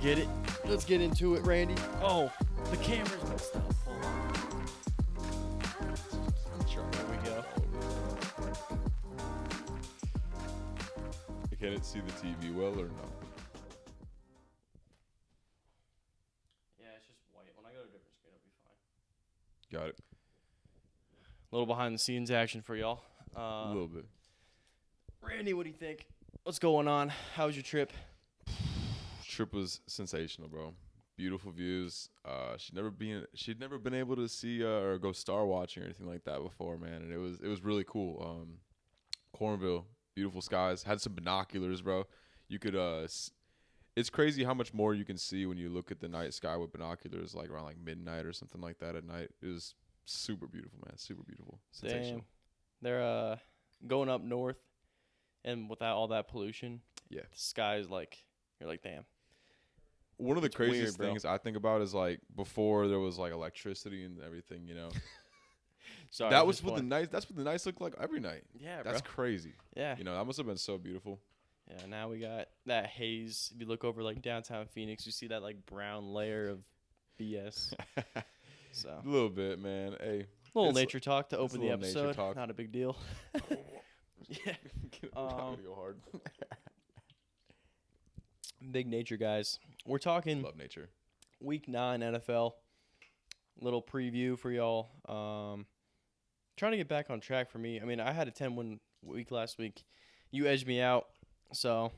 get it. Let's get into it, Randy. Oh, the camera's messed up. Hold on. There we go. Can it see the TV well or no? Yeah, it's just white. When I go to a different screen, it'll be fine. Got it. A little behind the scenes action for y'all. A little bit. Randy, what do you think? What's going on? How was your trip? Trip was sensational, bro. Beautiful views. She'd never been able to see or go star watching or anything like that before, man. And it was really cool. Cornville, beautiful skies. Had some binoculars, bro. You could it's crazy how much more you can see when you look at the night sky with binoculars, like around like midnight or something like that at night. It was super beautiful, man. Super beautiful. Sensational. Damn. They're going up north, and without all that pollution, Yeah. the sky is like, you're like, damn. One of the It's craziest weird, things I think about is like before there was like electricity and everything, you know. Sorry, That was just what fun. that's what the nights looked like every night. Yeah, That's bro. crazy. Yeah. You know, that must have been so beautiful. Yeah, now we got that haze. If you look over like downtown Phoenix, you see that like brown layer of BS. So A little bit, man. Hey, little it's- nature talk to open the little nature episode. talk. Not a big deal. Yeah. I'm gonna go hard. Big nature guys. We're talking Love nature. Week 9 NFL. Little preview for y'all. Trying to get back on track for me. I mean, I had a 10-win week last week. You edged me out. So,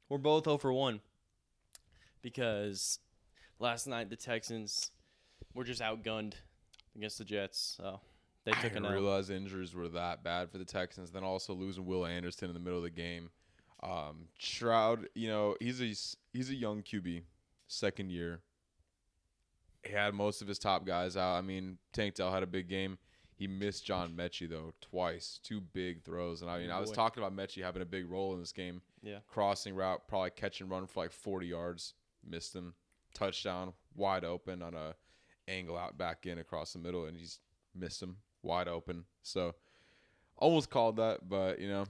we're both 0 for 1. Because last night the Texans were just outgunned against the Jets. So, they I took an didn't L. realize injuries were that bad for the Texans. Then also losing Will Anderson in the middle of the game. Stroud, you know, he's a young QB, second year. He had most of his top guys out. I mean, Tank Dell had a big game. He missed John Mechie, though, twice. 2 big throws. And, I mean, I was talking about Mechie having a big role in this game. Yeah. Crossing route, probably catch and run for like 40 yards. Missed him. Touchdown, wide open on a angle out back in across the middle, and he's missed him wide open. So, almost called that, but, you know,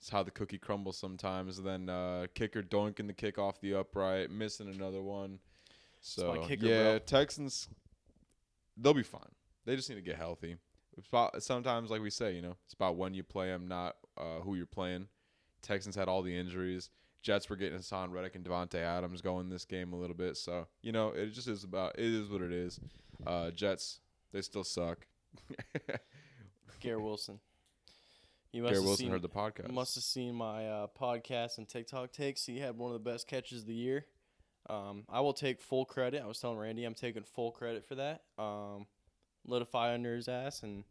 it's how the cookie crumbles sometimes. And then kicker doinking the kick off the upright, missing another one. So, my kicker, yeah, bro. Texans, they'll be fine. They just need to get healthy. Sometimes, like we say, you know, it's about when you play them, not who you're playing. Texans had all the injuries. Jets were getting Hassan Reddick and Devontae Adams going this game a little bit. So, you know, it is what it is. Jets, they still suck. Garrett Wilson. You Garrett Wilson heard the podcast. Must have seen my podcast and TikTok takes. He had one of the best catches of the year. I will take full credit. I was telling Randy I'm taking full credit for that. Lit a fire under his ass and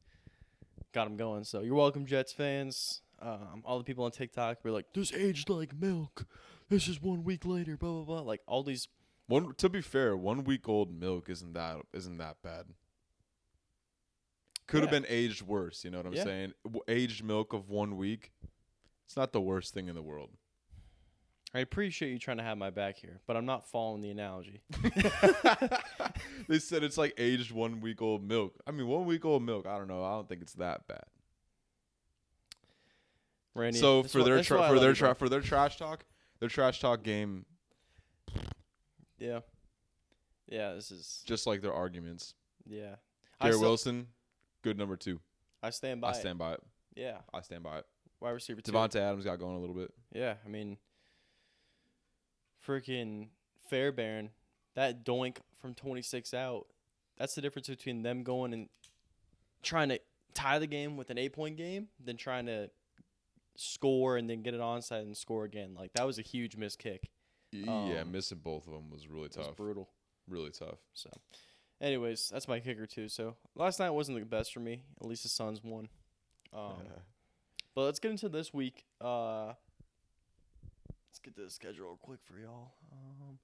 got him going. So you're welcome, Jets fans. All the people on TikTok were like, "This aged like milk. This is 1 week later." Blah blah blah. Like all these. To be fair, 1 week old milk isn't that bad. Could have been aged worse. You know what I'm saying? Aged milk of 1 week. It's not the worst thing in the world. I appreciate you trying to have my back here, but I'm not following the analogy. They said it's like aged 1 week old milk. I mean, 1 week old milk. I don't know. I don't think it's that bad. Randy, So that's for why- their that's why I love you, bro. for their trash talk game, Yeah, this is just like their arguments. yeah. Garrett Wilson, good number 2. I stand by. I stand by it. Yeah, I stand by it. wide receiver 2. Devontae Adams got going a little bit. Yeah, I mean, freaking Fairbairn, that doink from 26 out. That's the difference between them going and trying to tie the game with an 8-point game than trying to score and then get it onside and score again. Like that was a huge missed kick. Yeah, missing both of them was really It was tough. brutal. Really tough. So, anyways, that's my kicker too. So last night wasn't the best for me. At least the Suns won. But let's get into this week. Let's get the schedule real quick for y'all. I'm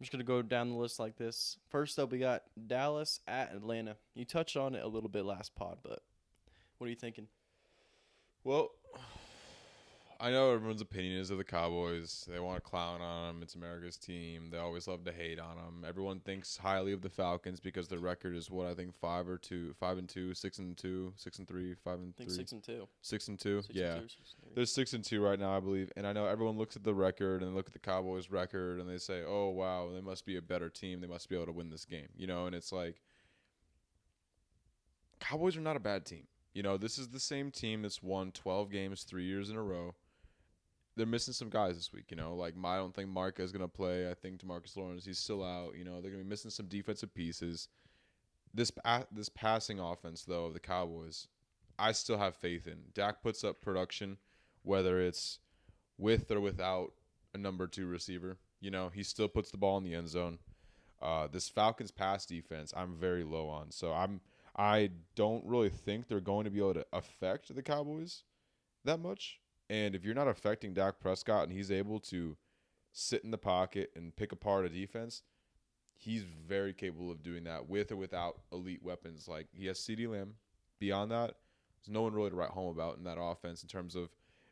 just going to go down the list like this. First up, we got Dallas at Atlanta. You touched on it a little bit last pod, but what are you thinking? Well, I know everyone's opinion is of the Cowboys. They want to clown on them. It's America's team. They always love to hate on them. Everyone thinks highly of the Falcons because their record is what I think 5-2, 6-2, 6-3, 5-3. I think 6-2. 6-2. 6 Yeah. and 2, 6 and 3. They're 6-2 right now, I believe. And I know everyone looks at the record and look at the Cowboys' record and they say, "Oh wow, they must be a better team. They must be able to win this game." And it's like Cowboys are not a bad team. This is the same team that's won 12 games 3 years in a row. They're missing some guys this week, like I don't think Marca is going to play. I think DeMarcus Lawrence, he's still out. They're going to be missing some defensive pieces. This passing offense, though, of the Cowboys, I still have faith in. Dak puts up production, whether it's with or without a number 2 receiver. He still puts the ball in the end zone. This Falcons pass defense, I'm very low on. So I don't really think they're going to be able to affect the Cowboys that much. And if you're not affecting Dak Prescott and he's able to sit in the pocket and pick apart a defense, he's very capable of doing that with or without elite weapons. Like, he has CeeDee Lamb. Beyond that, there's no one really to write home about in that offense in terms of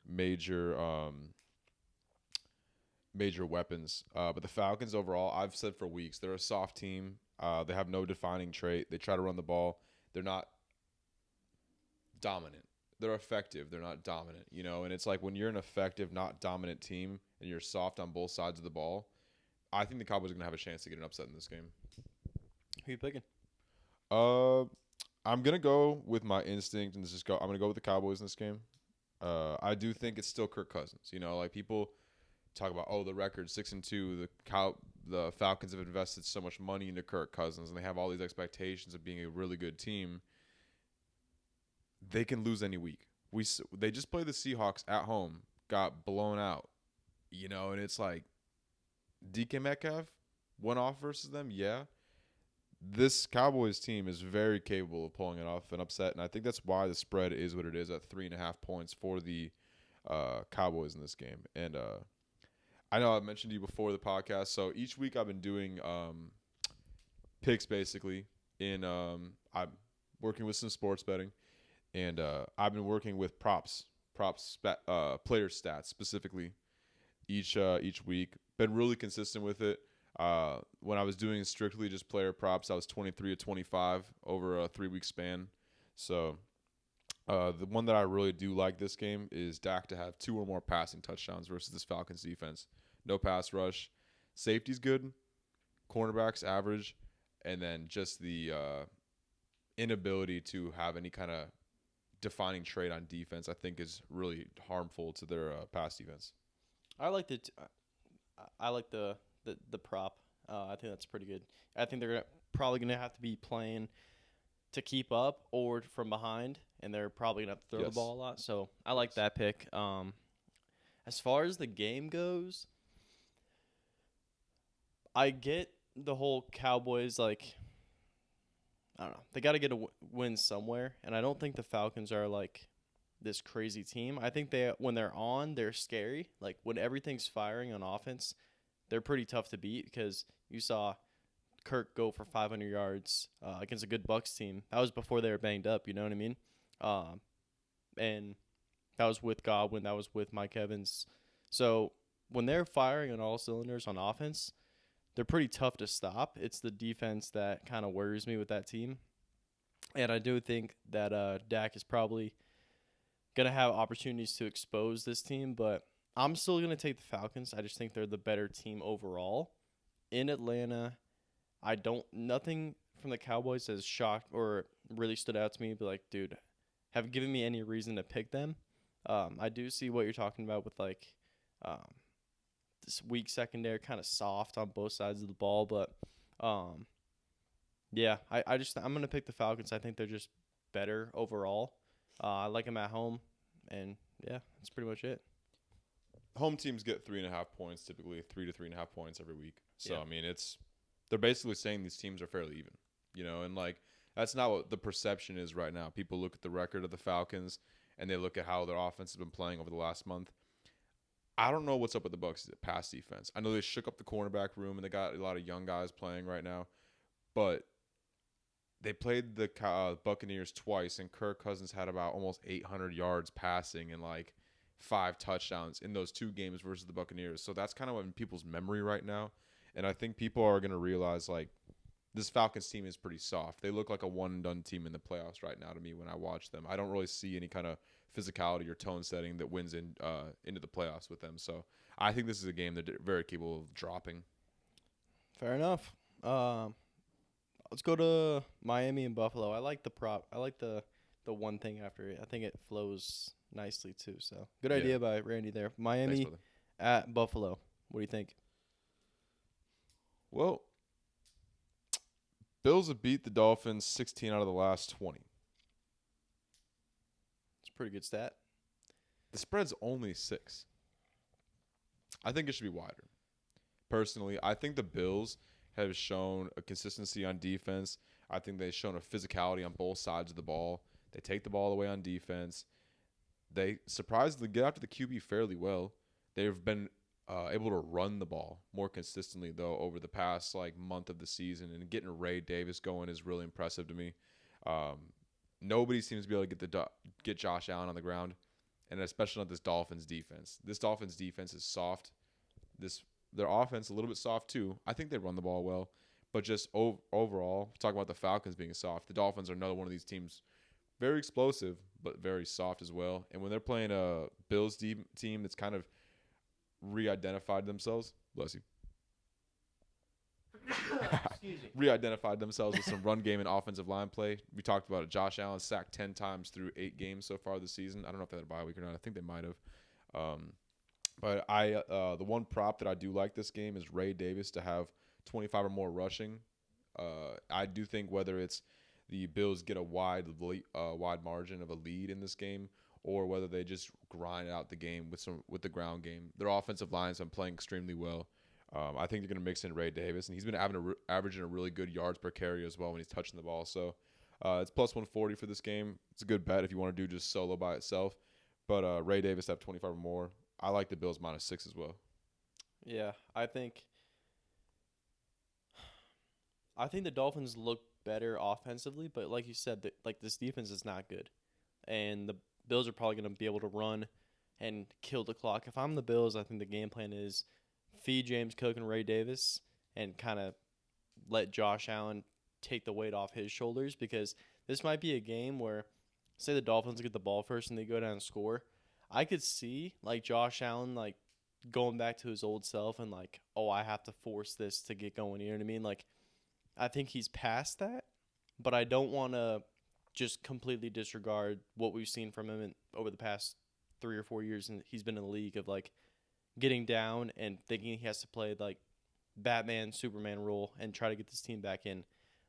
major weapons. But the Falcons overall, I've said for weeks, they're a soft team. They have no defining trait. They try to run the ball. They're not dominant. They're effective. They're not dominant, and it's like when you're an effective, not dominant team and you're soft on both sides of the ball, I think the Cowboys are going to have a chance to get an upset in this game. Who you picking? I'm going to go with my instinct and I'm going to go with the Cowboys in this game. I do think it's still Kirk Cousins. Like people talk about, the record 6-2, the Falcons have invested so much money into Kirk Cousins and they have all these expectations of being a really good team. They can lose any week. They just played the Seahawks at home, got blown out, and it's like DK Metcalf went off versus them. Yeah, this Cowboys team is very capable of pulling it off an upset, and I think that's why the spread is what it is at 3.5 points for the Cowboys in this game. And I know I've mentioned to you before the podcast, so each week I've been doing picks basically. I'm working with some sports betting. And I've been working with player stats specifically each week. Been really consistent with it. When I was doing strictly just player props, I was 23-25 over a 3-week span. So the one that I really do like this game is Dak to have 2 or more passing touchdowns versus this Falcons defense. No pass rush. Safety's good. Cornerbacks average. And then just the inability to have any kind of defining trait on defense, I think, is really harmful to their pass defense. I like the prop. I think that's pretty good. I think they're probably gonna have to be playing to keep up or from behind, and they're probably gonna have to throw the ball a lot. So I like that pick. As far as the game goes, I get the whole Cowboys like. I don't know. They got to get a win somewhere, and I don't think the Falcons are like this crazy team. I think when they're on, they're scary. Like when everything's firing on offense, they're pretty tough to beat because you saw Kirk go for 500 yards against a good Bucs team. That was before they were banged up. You know what I mean? And that was with Godwin. That was with Mike Evans. So when they're firing on all cylinders on offense, they're pretty tough to stop. It's the defense that kind of worries me with that team. And I do think that Dak is probably going to have opportunities to expose this team, but I'm still going to take the Falcons. I just think they're the better team overall. In Atlanta, nothing from the Cowboys has shocked or really stood out to me, but like, dude, have given me any reason to pick them. I do see what you're talking about with like this weak secondary, kind of soft on both sides of the ball, but yeah, I'm gonna pick the Falcons. I think they're just better overall. I like them at home, and yeah, that's pretty much it. Home teams get 3.5 points typically, 3 to 3.5 points every week. So Yeah. I mean, they're basically saying these teams are fairly even, and like that's not what the perception is right now. People look at the record of the Falcons and they look at how their offense has been playing over the last month. I don't know what's up with the Bucs pass defense. I know they shook up the cornerback room and they got a lot of young guys playing right now, but they played the Buccaneers twice and Kirk Cousins had about almost 800 yards passing and like 5 touchdowns in those 2 games versus the Buccaneers. So that's kind of in people's memory right now. And I think people are going to realize, like, this Falcons team is pretty soft. They look like a one-and-done team in the playoffs right now to me when I watch them. I don't really see any kind of physicality or tone setting that wins into the playoffs with them. So I think this is a game that they're very capable of dropping. Fair enough. Let's go to Miami and Buffalo. I like the prop. I like the one thing after it. I think it flows nicely too. So good idea by Randy there. Miami at Buffalo. What do you think? Well, Bills have beat the Dolphins 16 out of the last 20. It's a pretty good stat. The spread's only 6. I think it should be wider. Personally, I think the Bills have shown a consistency on defense. I think they've shown a physicality on both sides of the ball. They take the ball away on defense. They surprisingly get after the QB fairly well. They've been able to run the ball more consistently, though, over the past month of the season. And getting Ray Davis going is really impressive to me. Nobody seems to be able to get Josh Allen on the ground, and especially not this Dolphins defense. This Dolphins defense is soft. Their offense a little bit soft too. I think they run the ball well, but just overall, talking about the Falcons being soft, the Dolphins are another one of these teams, very explosive but very soft as well. And when they're playing a Bills team that's kind of re-identified themselves, bless you, re-identified themselves with some run game and offensive line play. We talked about it. Josh Allen sacked 10 times through 8 games so far this season. I don't know if they had a bye week or not. I think they might have. But the one prop that I do like this game is Ray Davis to have 25 or more rushing. I do think whether it's the Bills get a wide margin of a lead in this game, or whether they just grind out the game with the ground game. Their offensive lines have been playing extremely well. I think they're going to mix in Ray Davis, and he's been averaging a really good yards per carry as well when he's touching the ball. So it's plus 140 for this game. It's a good bet if you want to do just solo by itself. But Ray Davis have 25 or more. I like the Bills -6 as well. Yeah, I think the Dolphins look better offensively, but like you said, this defense is not good, and the Bills are probably going to be able to run and kill the clock. If I'm the Bills, I think the game plan is feed James Cook and Ray Davis and kind of let Josh Allen take the weight off his shoulders, because this might be a game where, say the Dolphins get the ball first and they go down and score. I could see Josh Allen going back to his old self and I have to force this to get going. You know what I mean? I think he's past that, but I don't want to just completely disregard what we've seen from him over the past 3 or 4 years, and he's been in the league of getting down and thinking he has to play Batman, Superman role and try to get this team back in.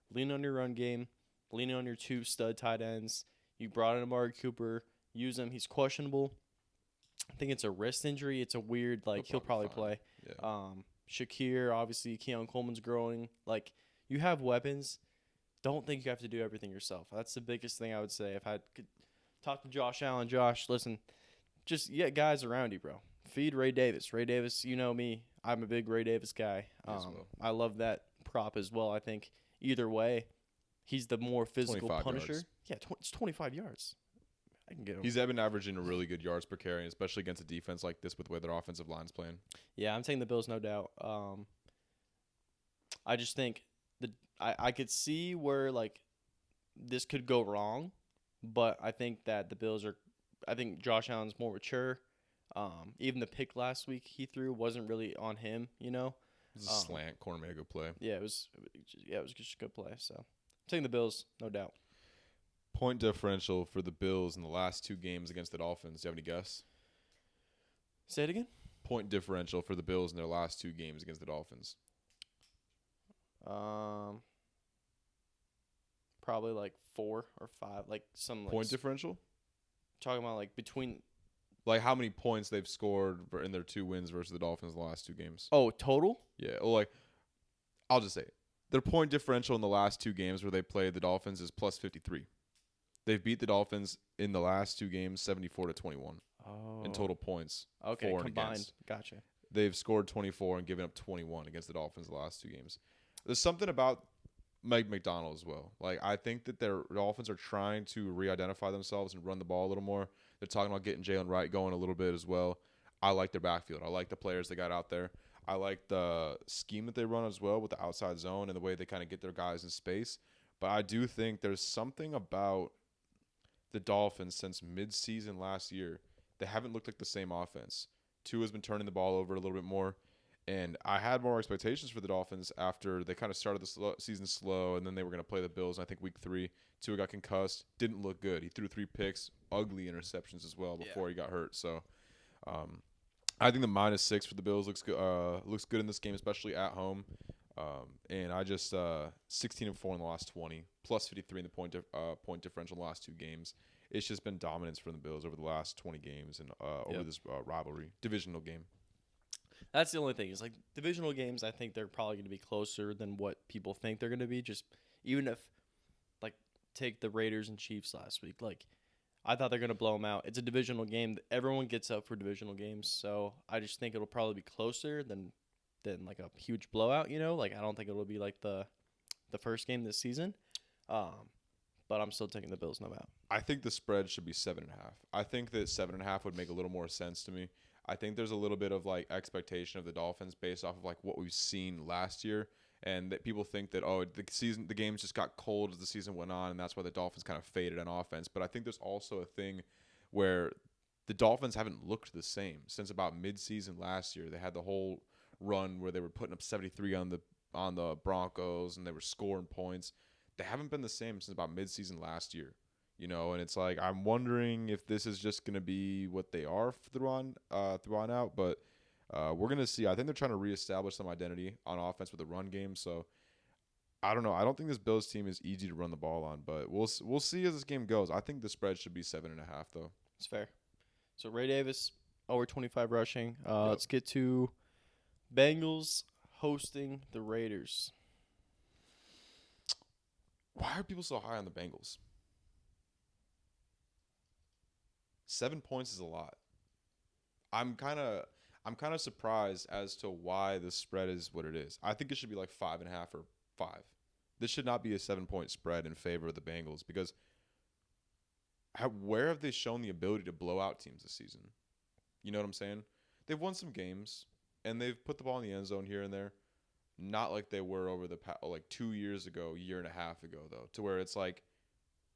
Lean on your run game, lean on your 2 stud tight ends. You brought in Amari Cooper, use him. He's questionable. I think it's a wrist injury. It's a weird, he'll probably play. Yeah. Shakir, obviously, Keon Coleman's growing. You have weapons. Don't think you have to do everything yourself. That's the biggest thing I would say. If I could talk to Josh Allen, Josh, listen, just get guys around you, bro. Feed Ray Davis. Ray Davis, you know me. I'm a big Ray Davis guy. I love that prop as well. I think either way, he's the more physical punisher. Yards. Yeah, it's 25 yards. I can get him. He's been averaging a really good yards per carry, especially against a defense like this with the way their offensive line's playing. Yeah, I'm taking the Bills, no doubt. I just think I could see where this could go wrong, but I think that the Bills are. I think Josh Allen's more mature. Even the pick last week he threw wasn't really on him. You know, it was a slant. Corner made a good play. Yeah, it was just a good play. So I'm taking the Bills, no doubt. Point differential for the Bills in the last 2 games against the Dolphins. Do you have any guess? Say it again. Point differential for the Bills in their last 2 games against the Dolphins. Probably 4 or 5, some point differential. Talking about between. How many points they've scored in their 2 wins versus the Dolphins in the last 2 games? Oh, total? Yeah. Well, I'll just say it. Their point differential in the last 2 games where they played the Dolphins is plus 53. They've beat the Dolphins in the last 2 games 74-21 in total points. Okay, for combined. And against. Gotcha. They've scored 24 and given up 21 against the Dolphins the last 2 games. There's something about Mike McDonald as well. Like, I think that their Dolphins are trying to re-identify themselves and run the ball a little more. They're talking about getting Jalen Wright going a little bit as well. I like their backfield. I like the players they got out there. I like the scheme that they run as well with the outside zone and the way they kind of get their guys in space. But I do think there's something about the Dolphins since mid-season last year. They haven't looked like the same offense. Tua has been turning the ball over a little bit more. And I had more expectations for the Dolphins after they kind of started the season slow, and then they were going to play the Bills. And I think week 3, Tua got concussed, didn't look good. He threw 3 picks, ugly interceptions as well before he got hurt. So I think the -6 for the Bills looks good. Looks good in this game, especially at home. And I just 16-4 in the last 20, plus 53 in the point differential in the last 2 games. It's just been dominance from the Bills over the last 20 games and over this rivalry divisional game. That's the only thing. Is like divisional games, I think they're probably going to be closer than what people think they're going to be. Just even if, like, take the Raiders and Chiefs last week. Like, I thought they're going to blow them out. It's a divisional game. Everyone gets up for divisional games, so I just think it'll probably be closer than like a huge blowout. You know, like I don't think it'll be like the first game this season. But I'm still taking the Bills no matter. I think the spread should be 7.5. I think that 7.5 would make a little more sense to me. I think there's a little bit of like expectation of the Dolphins based off of like what we've seen last year, and that people think that the games just got cold as the season went on, and that's why the Dolphins kind of faded on offense. But I think there's also a thing where the Dolphins haven't looked the same since about mid-season last year. They had the whole run where they were putting up 73 on the Broncos and they were scoring points. They haven't been the same since about mid-season last year. You know, and it's like I'm wondering if this is just going to be what they are through on out. But we're going to see. I think they're trying to reestablish some identity on offense with the run game. So I don't know. I don't think this Bills team is easy to run the ball on. But we'll see as this game goes. I think the spread should be 7.5 though. It's fair. So Ray Davis over 25 rushing. Let's get to Bengals hosting the Raiders. Why are people so high on the Bengals? 7 points is a lot. I'm kind of surprised as to why the spread is what it is. I think it should be like 5.5 or 5. This should not be a 7-point spread in favor of the Bengals because where have they shown the ability to blow out teams this season? You know what I'm saying? They've won some games and they've put the ball in the end zone here and there. Not like they were over the like 2 years ago, year and a half ago though, to where it's like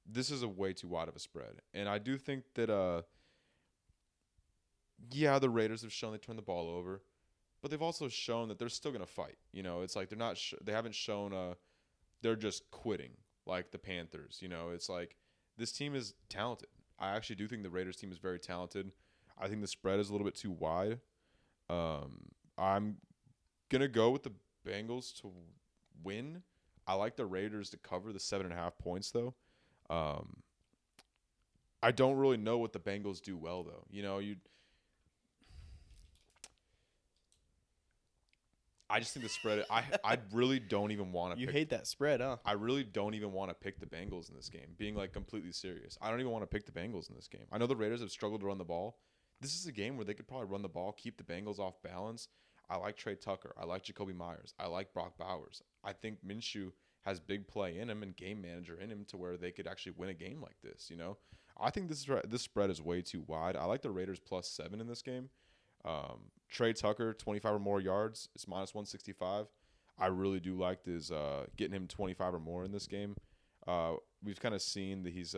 this is a way too wide of a spread. And I do think that the Raiders have shown they turn the ball over, but they've also shown that they're still going to fight. You know, it's like they're not they haven't shown they're just quitting like the Panthers. You know, it's like this team is talented. I actually do think the Raiders team is very talented. I think the spread is a little bit too wide. I'm going to go with the Bengals to win. I like the Raiders to cover the 7.5 points though. I don't really know what the Bengals do well though. You know, I just think the spread. I really don't even want to. You hate that spread, huh? I really don't even want to pick the Bengals in this game. Being like completely serious, I don't even want to pick the Bengals in this game. I know the Raiders have struggled to run the ball. This is a game where they could probably run the ball, keep the Bengals off balance. I like Trey Tucker. I like Jacoby Myers. I like Brock Bowers. I think Minshew has big play in him and game manager in him to where they could actually win a game like this. You know, I think this spread is way too wide. I like the Raiders +7 in this game. Trey Tucker, 25 or more yards. It's -165. I really do like this getting him 25 or more in this game. We've kind of seen that he's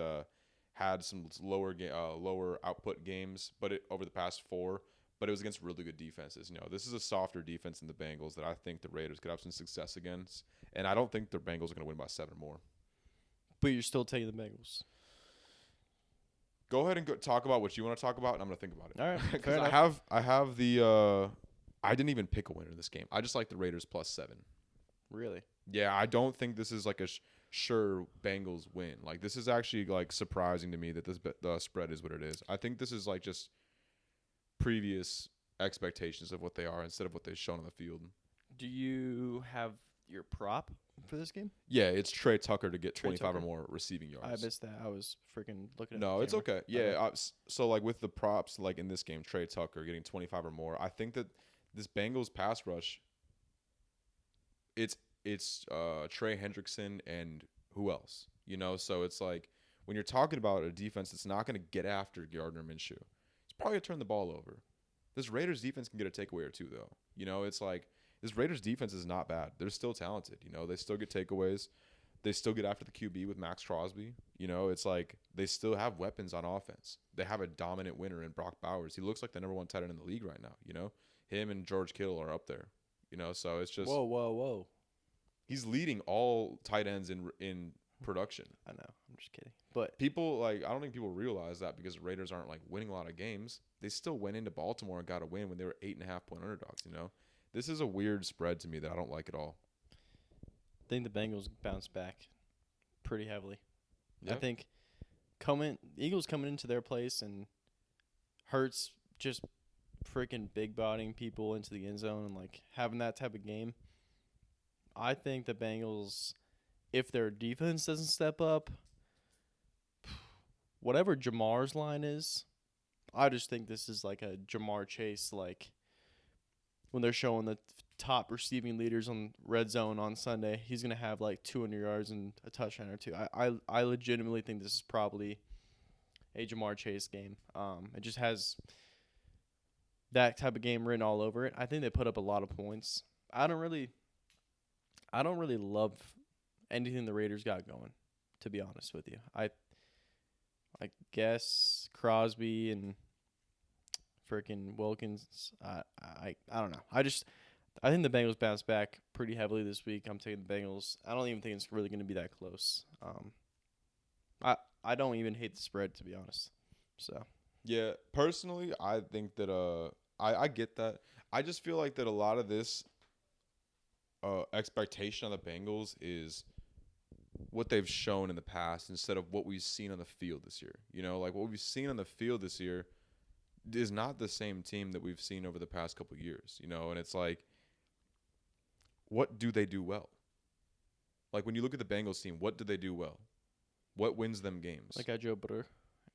had some lower output games, but over the past 4. But it was against really good defenses. You know, this is a softer defense than the Bengals that I think the Raiders could have some success against. And I don't think the Bengals are going to win by 7 or more. But you're still taking the Bengals. Go ahead and talk about what you want to talk about, and I'm going to think about it. All right. Because I have the I didn't even pick a winner in this game. I just like the Raiders +7. Really? Yeah, I don't think this is like a sure Bengals win. Like this is actually like surprising to me that the spread is what it is. I think this is like just previous expectations of what they are instead of what they've shown on the field. Do you have your prop for this game? Yeah, it's Trey Tucker to get 25 or more receiving yards. I missed that. I was freaking looking at No, the it's camera. okay. Yeah, so like with the props, like in this game, Trey Tucker getting 25 or more, I think that this Bengals pass rush, it's it's Trey Hendrickson and who else? You know, so it's like when you're talking about a defense that's not going to get after Gardner Minshew, it's probably going to turn the ball over. This Raiders defense can get a takeaway or two, though. You know, it's like this Raiders defense is not bad. They're still talented. You know, they still get takeaways. They still get after the QB with Max Crosby. You know, it's like they still have weapons on offense. They have a dominant winner in Brock Bowers. He looks like the number one tight end in the league right now. You know, him and George Kittle are up there. You know, so it's just Whoa. he's leading all tight ends in production. I know. I'm just kidding. But People I don't think people realize that because the Raiders aren't like winning a lot of games. They still went into Baltimore and got a win when they were 8.5-point underdogs. You know, this is a weird spread to me that I don't like at all. I think the Bengals bounce back pretty heavily. Yeah. I think Eagles coming into their place and Hurts just freaking big bodying people into the end zone and like having that type of game. I think the Bengals, if their defense doesn't step up, whatever Jamar's line is, I just think this is like a Jamar Chase, like when they're showing the top receiving leaders on red zone on Sunday, he's going to have like 200 yards and a touchdown or two. I legitimately think this is probably a Jamar Chase game. It just has that type of game written all over it. I think they put up a lot of points. I don't really love anything the Raiders got going, to be honest with you. I guess Crosby and freaking Wilkins. I don't know. I think the Bengals bounce back pretty heavily this week. I'm taking the Bengals. I don't even think it's really going to be that close. I don't even hate the spread, to be honest. So Yeah, personally, I think that I get that. I just feel like that a lot of this expectation on the Bengals is what they've shown in the past instead of what we've seen on the field this year. You know, like what we've seen on the field this year is not the same team that we've seen over the past couple of years, you know, and it's like, what do they do well? Like when you look at the Bengals team, what do they do well? What wins them games? they got Joe Burrow,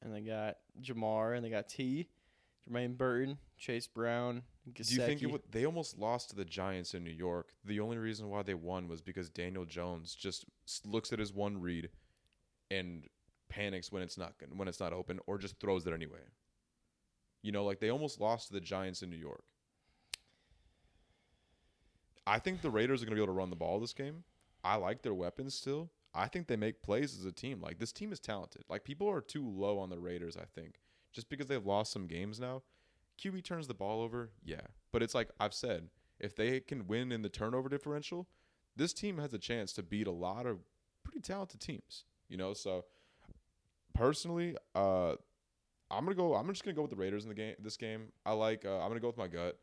and they got Jamar, and they got Jermaine Burton, Chase Brown, Gesicki. Do you think they almost lost to the Giants in New York? The only reason why they won was because Daniel Jones just looks at his one read and panics when it's not open, or just throws it anyway. You know, like they almost lost to the Giants in New York. I think the Raiders are going to be able to run the ball this game. I like their weapons still. I think they make plays as a team. Like this team is talented. Like people are too low on the Raiders, I think. Just because they've lost some games now. QB turns the ball over, yeah. But it's like I've said, if they can win in the turnover differential, this team has a chance to beat a lot of pretty talented teams. You know, so personally, I'm just gonna go with the Raiders in this game. I'm gonna go with my gut.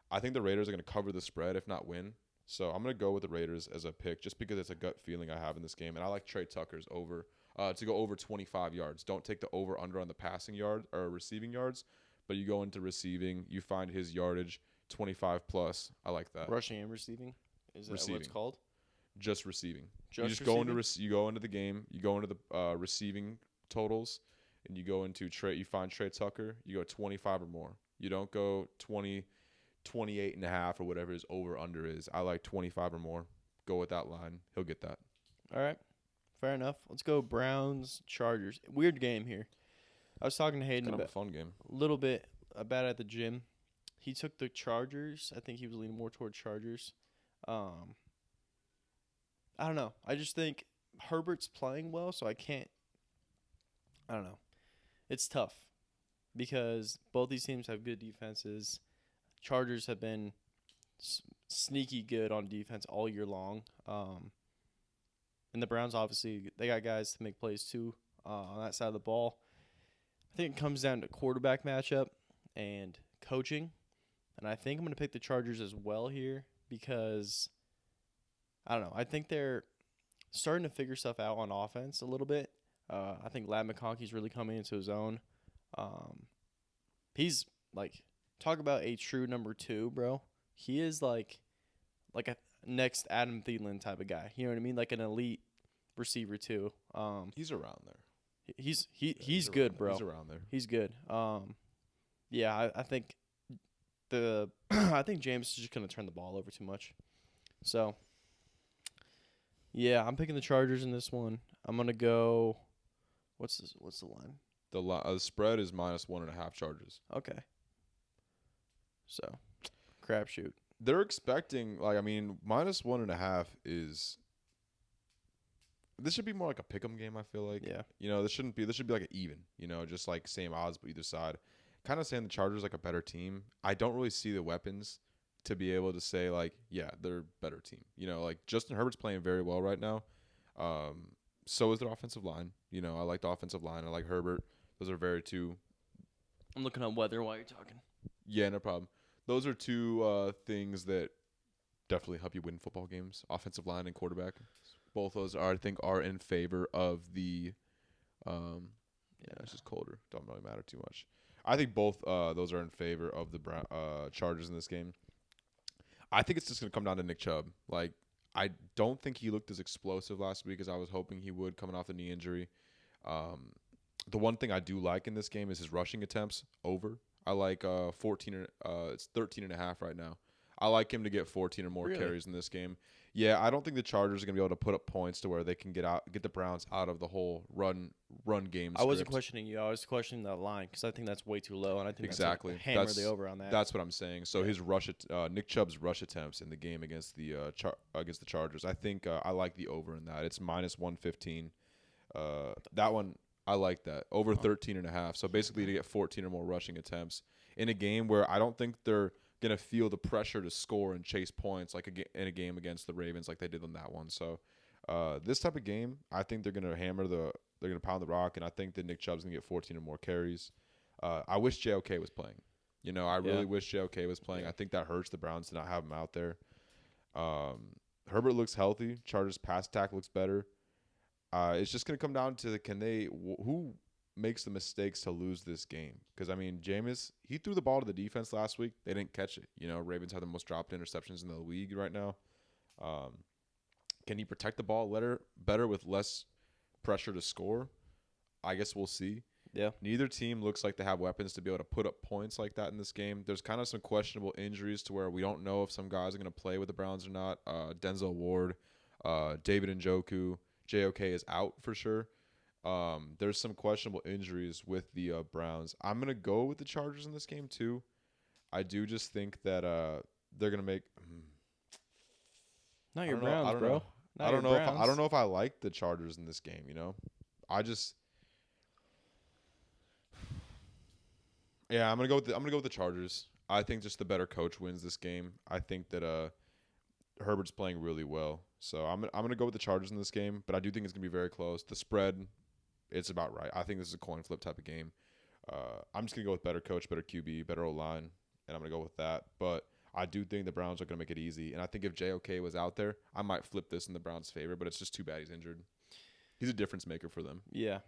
I think the Raiders are gonna cover the spread, if not win. So I'm gonna go with the Raiders as a pick, just because it's a gut feeling I have in this game, and I like Trey Tucker's over to go over 25 yards. Don't take the over under on the passing yard or receiving yards, but you go into receiving, you find his yardage 25 plus. I like that. Rushing and receiving. Is that what it's called? Just receiving. Just you just receiving? go into the game. You go into the receiving totals, and you go into Trey. You find Trey Tucker. You go 25 or more. You don't go 20, 28 and a half or whatever his over under is. I like 25 or more. Go with that line. He'll get that. All right. Fair enough. Let's go Browns, Chargers. Weird game here. I was talking to Hayden Kind of about a fun game. a little bit about it at the gym. He took the Chargers. I think he was leaning more toward Chargers. I don't know. I just think Herbert's playing well, so I don't know. It's tough because both these teams have good defenses. Chargers have been sneaky good on defense all year long. And the Browns, obviously, they got guys to make plays too on that side of the ball. I think it comes down to quarterback matchup and coaching. And I think I'm going to pick the Chargers as well here because, I don't know, I think they're starting to figure stuff out on offense a little bit. I think Ladd McConkey's really coming into his own. He's, like, talk about a true number 2, bro. He is, like a next Adam Thielen type of guy. You know what I mean? Like an elite receiver, too. He's around there. He's good, bro. He's around there. He's good. Yeah, I think I think James is just gonna turn the ball over too much. So Yeah, I'm picking the Chargers in this one. I'm gonna go. What's this? What's the line? The spread is -1.5 Chargers. Okay. So, crapshoot. They're expecting -1.5 is. This should be more like a pick'em game. I feel like. Yeah. This shouldn't be. This should be like an even. Just like same odds but either side. Kind of saying the Chargers like a better team. I don't really see the weapons to be able to say like, yeah, they're a better team. Like Justin Herbert's playing very well right now. So is their offensive line. I like the offensive line. I like Herbert. Those are very two. I'm looking up weather while you're talking. Yeah, no problem. Those are two things that definitely help you win football games. Offensive line and quarterback. Both those I think are in favor of the. Yeah, it's just colder. Don't really matter too much. I think both those are in favor of the Chargers in this game. I think it's just going to come down to Nick Chubb. Like, I don't think he looked as explosive last week as I was hoping he would coming off the knee injury. The one thing I do like in this game is his rushing attempts over. I like 14. It's 13.5 right now. I like him to get 14 or more carries in this game. Yeah, I don't think the Chargers are going to be able to put up points to where they can get the Browns out of the whole run game script. I wasn't questioning you. I was questioning that line because I think that's way too low, and I think exactly that's hammer the over on that. That's what I'm saying. So his Nick Chubb's rush attempts in the game against the Chargers, I think I like the over in that. It's -115. That one I like that over 13.5. So basically to get 14 or more rushing attempts in a game where I don't think they're gonna feel the pressure to score and chase points like in a game against the Ravens like they did on that one. So this type of game, I think they're gonna they're gonna pound the rock, and I think that Nick Chubb's gonna get 14 or more carries. I wish JOK was playing. I really wish JOK was playing. I think that hurts the Browns to not have him out there. Herbert looks healthy. Chargers pass attack looks better. It's just gonna come down to who makes the mistakes to lose this game. Because, Jameis, he threw the ball to the defense last week. They didn't catch it. Ravens have the most dropped interceptions in the league right now. Can he protect the ball better with less pressure to score? I guess we'll see. Yeah. Neither team looks like they have weapons to be able to put up points like that in this game. There's kind of some questionable injuries to where we don't know if some guys are going to play with the Browns or not. Denzel Ward, David Njoku, JOK is out for sure. There's some questionable injuries with the Browns. I'm going to go with the Chargers in this game too. I do just think that they're going to make Not your Browns, bro. I don't know if I like the Chargers in this game, I'm going to go with the Chargers. I think just the better coach wins this game. I think that Herbert's playing really well. So I'm going to go with the Chargers in this game, but I do think it's going to be very close. The spread, it's about right. I think this is a coin flip type of game. I'm just going to go with better coach, better QB, better O-line, and I'm going to go with that. But I do think the Browns are going to make it easy. And I think if JOK was out there, I might flip this in the Browns' favor, but it's just too bad he's injured. He's a difference maker for them. Yeah.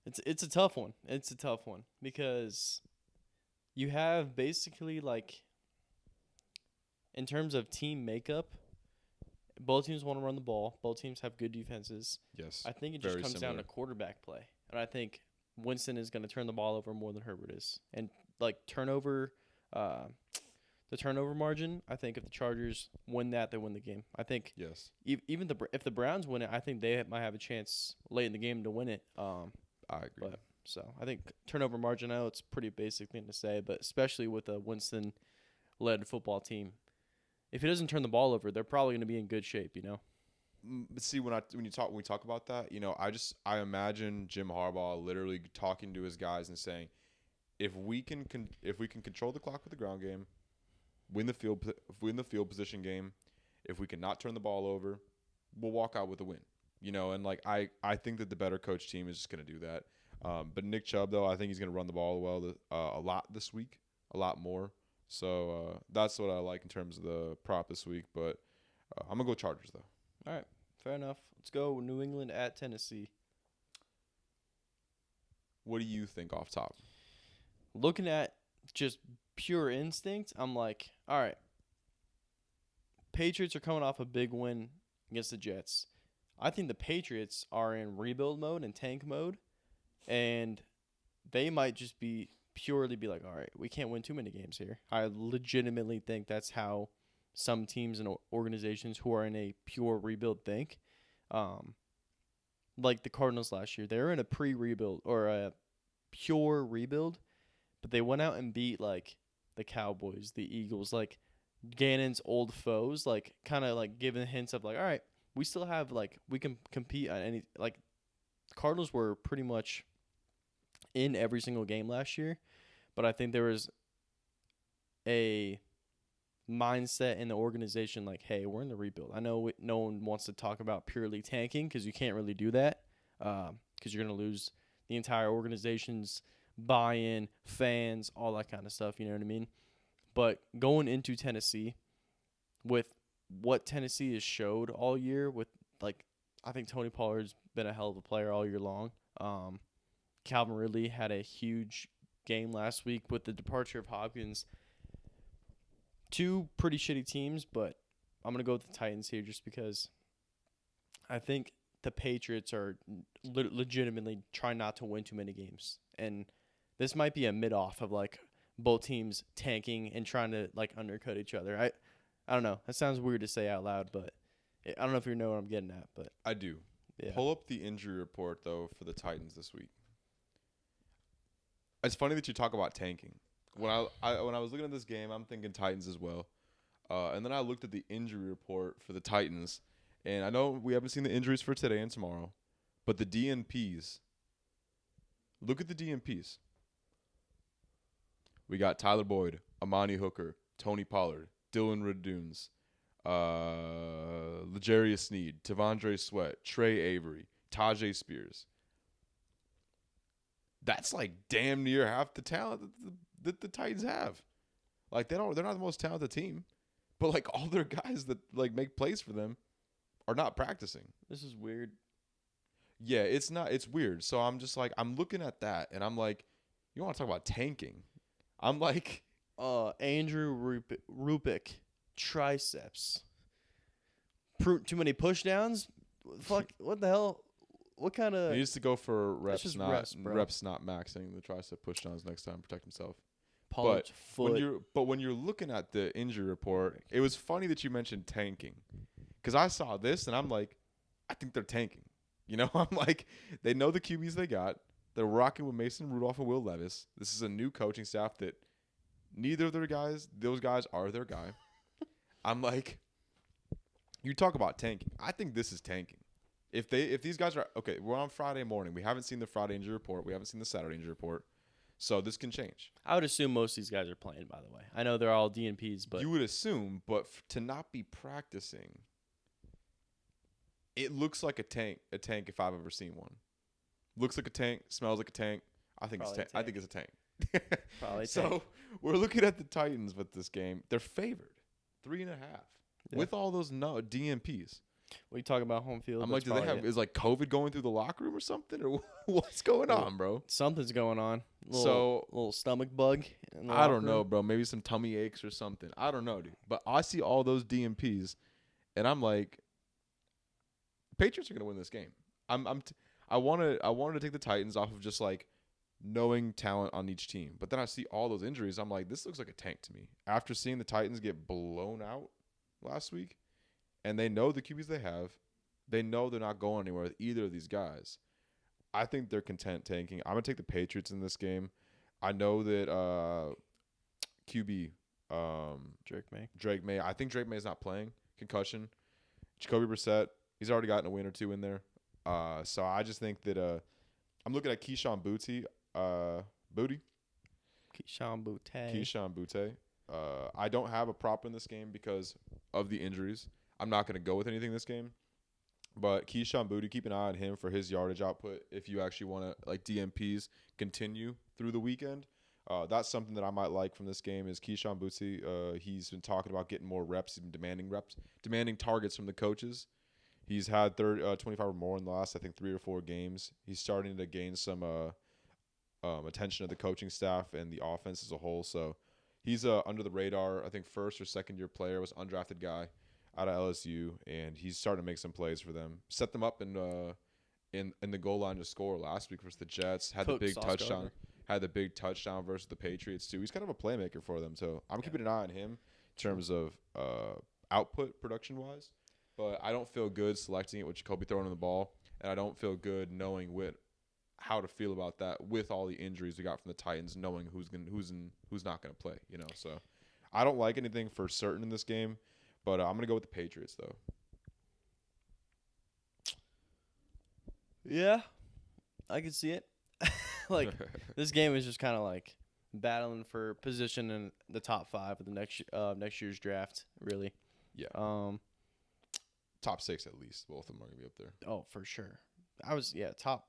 It's a tough one. It's a tough one because you have basically like in terms of team makeup, both teams want to run the ball. Both teams have good defenses. Yes. I think it just comes down to quarterback play. And I think Winston is going to turn the ball over more than Herbert is. And like the turnover margin, I think if the Chargers win that, they win the game. I think yes. Even if the Browns win it, I think they might have a chance late in the game to win it. I agree. So I think turnover margin, I know it's a pretty basic thing to say, but especially with a Winston-led football team, if he doesn't turn the ball over, they're probably going to be in good shape, But see, when we talk about that, I imagine Jim Harbaugh literally talking to his guys and saying, if we can control the clock with the ground game, win the field position game, if we cannot turn the ball over, we'll walk out with a win. And like I think that the better coach team is just going to do that. But Nick Chubb, though, I think he's going to run the ball a lot this week, a lot more. So that's what I like in terms of the prop this week. But I'm going to go Chargers, though. All right, fair enough. Let's go New England at Tennessee. What do you think off top? Looking at just pure instinct, I'm like, all right, Patriots are coming off a big win against the Jets. I think the Patriots are in rebuild mode and tank mode, and they might just purely be like, all right, we can't win too many games here. I legitimately think that's how some teams and organizations who are in a pure rebuild think. Like the Cardinals last year, they were in a pre-rebuild or a pure rebuild, but they went out and beat like the Cowboys, the Eagles, like Gannon's old foes, like kind of like giving hints of like, all right, we still have like we can compete on any like. Cardinals were pretty much in every single game last year, but I think there was a mindset in the organization like, hey, we're in the rebuild. I know no one wants to talk about purely tanking because you can't really do that because you're going to lose the entire organization's buy-in, fans, all that kind of stuff, you know what I mean? But going into Tennessee with what Tennessee has showed all year with, like, I think Tony Pollard's been a hell of a player all year long. Calvin Ridley had a huge game last week with the departure of Hopkins. Two pretty shitty teams, but I'm going to go with the Titans here just because I think the Patriots are legitimately trying not to win too many games. And this might be a mid-off of, like, both teams tanking and trying to, like, undercut each other. I don't know. That sounds weird to say out loud, but I don't know if you know what I'm getting at. But I do. Yeah. Pull up the injury report, though, for the Titans this week. It's funny that you talk about tanking. When I was looking at this game, I'm thinking Titans as well. And then I looked at the injury report for the Titans. And I know we haven't seen the injuries for today and tomorrow. But the DNPs. Look at the DNPs. We got Tyler Boyd, Amani Hooker, Tony Pollard, Dylan Radunes, L'Jarius Sneed, Tavondre Sweat, Trey Avery, Tajay Spears. That's like damn near half the talent that the Titans have. Like they're not the most talented team, but like all their guys that like make plays for them are not practicing. This is weird. Yeah, it's not. It's weird. So I'm just like I'm looking at that and I'm like, you want to talk about tanking? I'm like, Andrew Rupik, triceps. Too many push downs? Fuck, what the hell? What kind of... he needs to go for reps, just not reps, not maxing the tricep pushdowns next time. Protect himself. Pollard's foot. When you're looking at the injury report, it was funny that you mentioned tanking, because I saw this and I'm like, I think they're tanking. You know, I'm like, they know the QBs they got. They're rocking with Mason Rudolph and Will Levis. This is a new coaching staff that neither of those guys are their guy. I'm like, you talk about tanking. I think this is tanking. If these guys are okay, we're on Friday morning. We haven't seen the Friday injury report. We haven't seen the Saturday injury report. So this can change. I would assume most of these guys are playing, by the way. I know they're all DNPs, but... you would assume, but to not be practicing, it looks like a tank if I've ever seen one. Looks like a tank, smells like a tank. I think Probably I think it's a tank. Probably so tank. We're looking at the Titans with this game. They're favored 3.5 with all those DNPs. What are you talking about, home field? I'm like, is like COVID going through the locker room or something, or what's going on, bro? Something's going on. Little stomach bug. I don't know, bro. Maybe some tummy aches or something. I don't know, dude. But I see all those DNPs, and I'm like, Patriots are gonna win this game. I wanted to take the Titans off of just like knowing talent on each team, but then I see all those injuries. I'm like, this looks like a tank to me. After seeing the Titans get blown out last week, and they know the QBs they have, they know they're not going anywhere with either of these guys. I think they're content tanking. I'm gonna take the Patriots in this game. I know that QB Drake May. I think Drake May is not playing. Concussion. Jacoby Brissett. He's already gotten a win or two in there. So I just think that I'm looking at Keyshawn Boutte. Keyshawn Boutte. I don't have a prop in this game because of the injuries. I'm not going to go with anything this game. But Keyshawn Boutte, keep an eye on him for his yardage output if you actually want to, like, DMPs continue through the weekend. That's something that I might like from this game is Keyshawn Boutte. He's been talking about getting more reps. He's been demanding targets from the coaches. He's had 25 or more in the last, I think, 3 or 4 games. He's starting to gain some attention of the coaching staff and the offense as a whole. So he's under the radar, I think, first or second year player, was an undrafted guy out of LSU, and he's starting to make some plays for them. Set them up in the goal line to score last week versus the Jets. Had the big touchdown versus the Patriots too. He's kind of a playmaker for them. So I'm keeping an eye on him. terms of output production wise. But I don't feel good selecting it with Jacoby throwing the ball, and I don't feel good knowing how to feel about that with all the injuries we got from the Titans, knowing who's not gonna play. So I don't like anything for certain in this game, but I'm gonna go with the Patriots though. Yeah, I can see it. Like this game is just kind of like battling for position in the top 5 of the next year's draft. Really. Yeah. Top 6 at least. Both of them are gonna be up there. Oh, for sure. Top.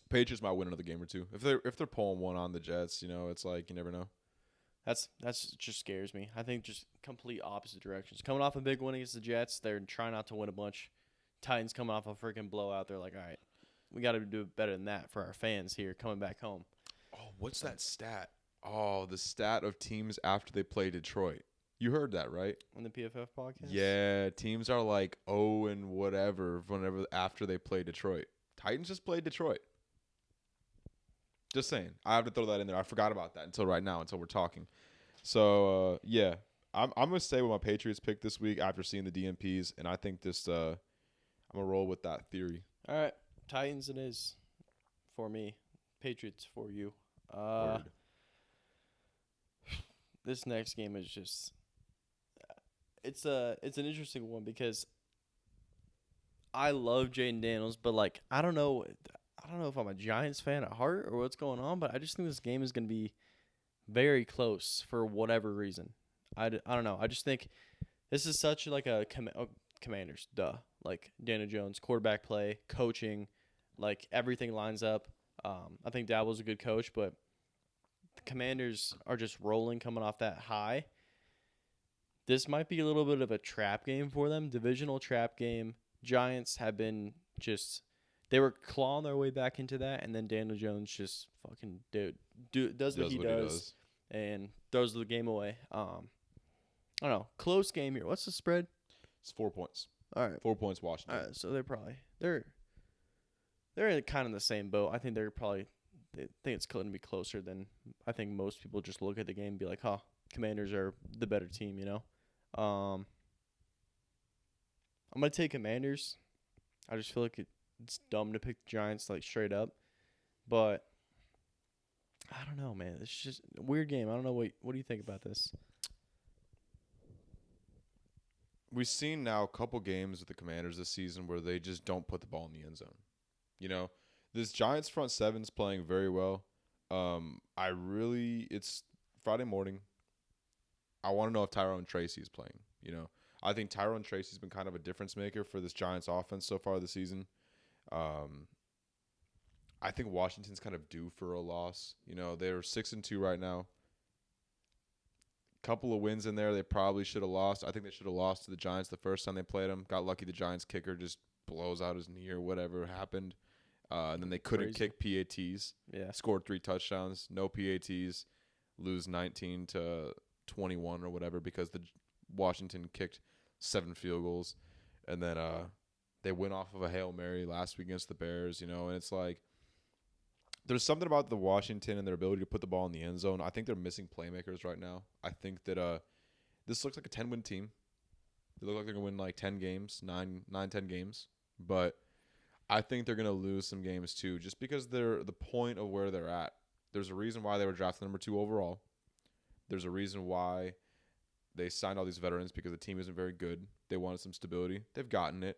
Patriots might win another game or two if they're pulling one on the Jets. It's like you never know. That's just scares me. I think just complete opposite directions. Coming off a big win against the Jets, they're trying not to win a bunch. Titans coming off a freaking blowout. They're like, all right, we got to do better than that for our fans here coming back home. Oh, what's that stat? Oh, the stat of teams after they play Detroit. You heard that, right? On the PFF podcast? Yeah, teams are like 0 and whatever whenever after they play Detroit. Titans just played Detroit. Just saying. I have to throw that in there. I forgot about that until right now, until we're talking. So, yeah. I'm going to stay with my Patriots pick this week after seeing the DMPs, and I think this I'm going to roll with that theory. All right. Titans it is for me. Patriots for you. This next game is just it's an interesting one because I love Jaden Daniels, but like I don't know if I'm a Giants fan at heart or what's going on, but I just think this game is going to be very close for whatever reason. I don't know. I just think this is such like a Commanders, duh. Like Daniel Jones, quarterback play, coaching, like everything lines up. I think Daboll's a good coach, but the Commanders are just rolling coming off that high. This might be a little bit of a trap game for them, divisional trap game. Giants have been they were clawing their way back into that, and then Daniel Jones just fucking does what he does and throws the game away. I don't know. Close game here. What's the spread? It's 4 points. All right. 4 points Washington. All right, so they're in kind of the same boat. I think they think it's going to be closer than I think most people just look at the game and be like, "Huh, Commanders are the better team," I'm going to take Commanders. I just feel like it's dumb to pick the Giants like straight up. But I don't know, man. It's just a weird game. I don't know what do you think about this? We've seen now a couple games with the Commanders this season where they just don't put the ball in the end zone. This Giants front seven's playing very well. It's Friday morning. I want to know if Tyrone Tracy is playing. I think Tyrone Tracy's been kind of a difference maker for this Giants offense so far this season. I think Washington's kind of due for a loss. They're 6-2 right now. Couple of wins in there they probably should have lost. I think they should have lost to the Giants the first time they played them. Got lucky the Giants kicker just blows out his knee or whatever happened. And then they couldn't kick PATs. Yeah. Scored 3 touchdowns, no PATs, lose 19-21 or whatever because the Washington kicked 7 field goals. And then they went off of a Hail Mary last week against the Bears, and it's like there's something about the Washington and their ability to put the ball in the end zone. I think they're missing playmakers right now. I think that this looks like a 10-win team. They look like they're going to win like 10 games, 10 games. But I think they're going to lose some games too just because they're the point of where they're at. There's a reason why they were drafted number 2 overall. There's a reason why they signed all these veterans because the team isn't very good. They wanted some stability. They've gotten it.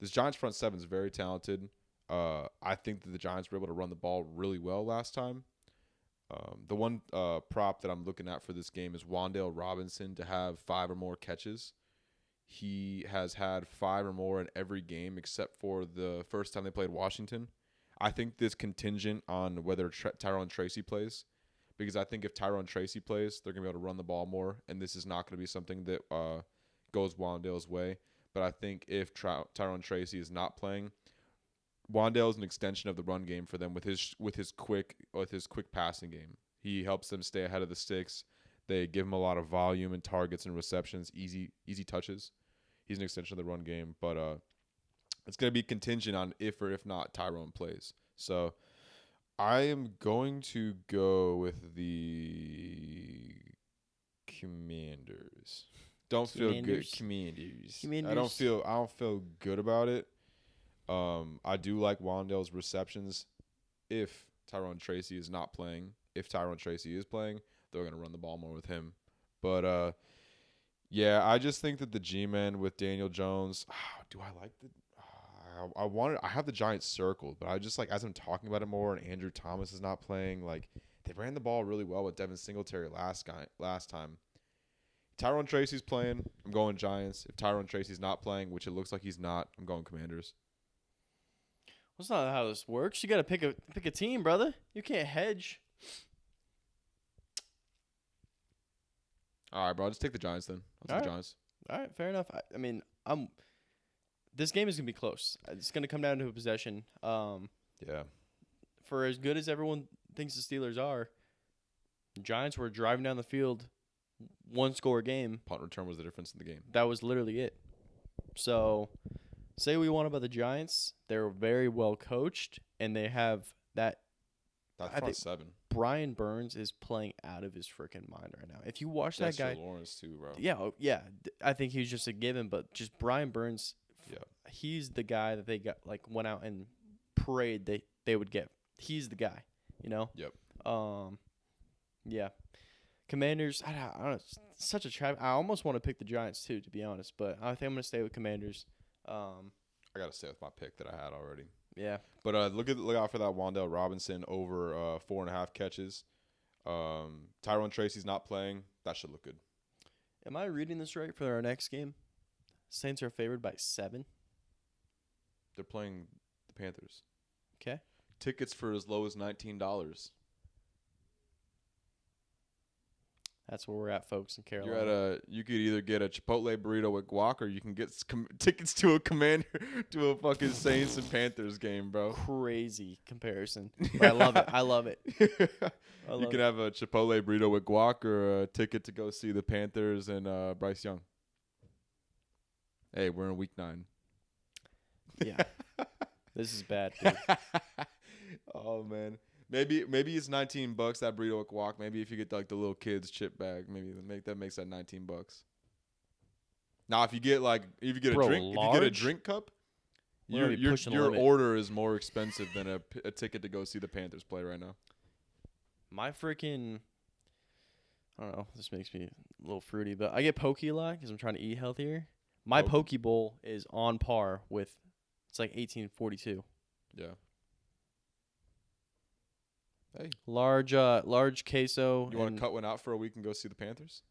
This Giants front seven is very talented. I think that the Giants were able to run the ball really well last time. The one prop that I'm looking at for this game is Wan'Dale Robinson to have 5 or more catches. He has had 5 or more in every game except for the first time they played Washington. I think this contingent on whether Tyrone Tracy plays, because I think if Tyrone Tracy plays, they're going to be able to run the ball more, and this is not going to be something that goes Wan'Dale's way. But I think if Tyrone Tracy is not playing, Wan'Dale is an extension of the run game for them with his quick passing game. He helps them stay ahead of the sticks. They give him a lot of volume and targets and receptions, easy touches. He's an extension of the run game, but it's going to be contingent on if or if not Tyrone plays. So I am going to go with the Commanders. Don't feel good. Commanders. Commanders. I don't feel good about it. I do like Wan'Dale's receptions if Tyrone Tracy is not playing. If Tyrone Tracy is playing, they're going to run the ball more with him. But yeah, I just think that the G-men with Daniel Jones, do I like the I have the Giants circled, but I just like, as I'm talking about it more and Andrew Thomas is not playing, like they ran the ball really well with Devin Singletary last time. Tyrone Tracy's playing, I'm going Giants. If Tyrone Tracy's not playing, which it looks like he's not, I'm going Commanders. That's not how this works. You got to pick a team, brother. You can't hedge. All right, bro. I'll just take the Giants then. I'll take the Giants. All right, fair enough. I mean, this game is going to be close. It's going to come down to a possession. Yeah. For as good as everyone thinks the Steelers are, the Giants were driving down the field, one-score game. Punt return was the difference in the game. That was literally it. So, say we want about the Giants. They're very well coached, and they have that. That front seven. Brian Burns is playing out of his freaking mind right now. If you watch that guy, Lawrence too, bro. Yeah. I think he's just a given, but just Brian Burns. Yeah. He's the guy that they went out and prayed they would get. He's the guy, you know. Yep. Yeah. Commanders. I don't know. It's such a trap. I almost want to pick the Giants too, to be honest, but I think I'm gonna stay with Commanders. I gotta stay with my pick that I had already. Yeah. But look out for that Wan'Dale Robinson over 4.5 catches. Tyrone Tracy's not playing. That should look good. Am I reading this right for our next game? Saints are favored by 7. They're playing the Panthers. Okay. Tickets for as low as $19. That's where we're at, folks, in Carolina. You're you could either get a Chipotle burrito with guac, or you can get tickets to a fucking Saints and Panthers game, bro. Crazy comparison, but I love it. I love it. You can have a Chipotle burrito with guac, or a ticket to go see the Panthers and Bryce Young. Hey, we're in week 9. Yeah, this is bad, dude. Oh man. Maybe it's $19 that burrito with guac. Maybe if you get like the little kids chip bag, maybe that makes that $19. Now if you get a drink cup, your order is more expensive than a ticket to go see the Panthers play right now. My freaking, I don't know. This makes me a little fruity, but I get Poke a lot because I'm trying to eat healthier. My Poke Bowl is on par with, it's like $18.42. Yeah. Hey, large queso. You want to cut one out for a week and go see the Panthers?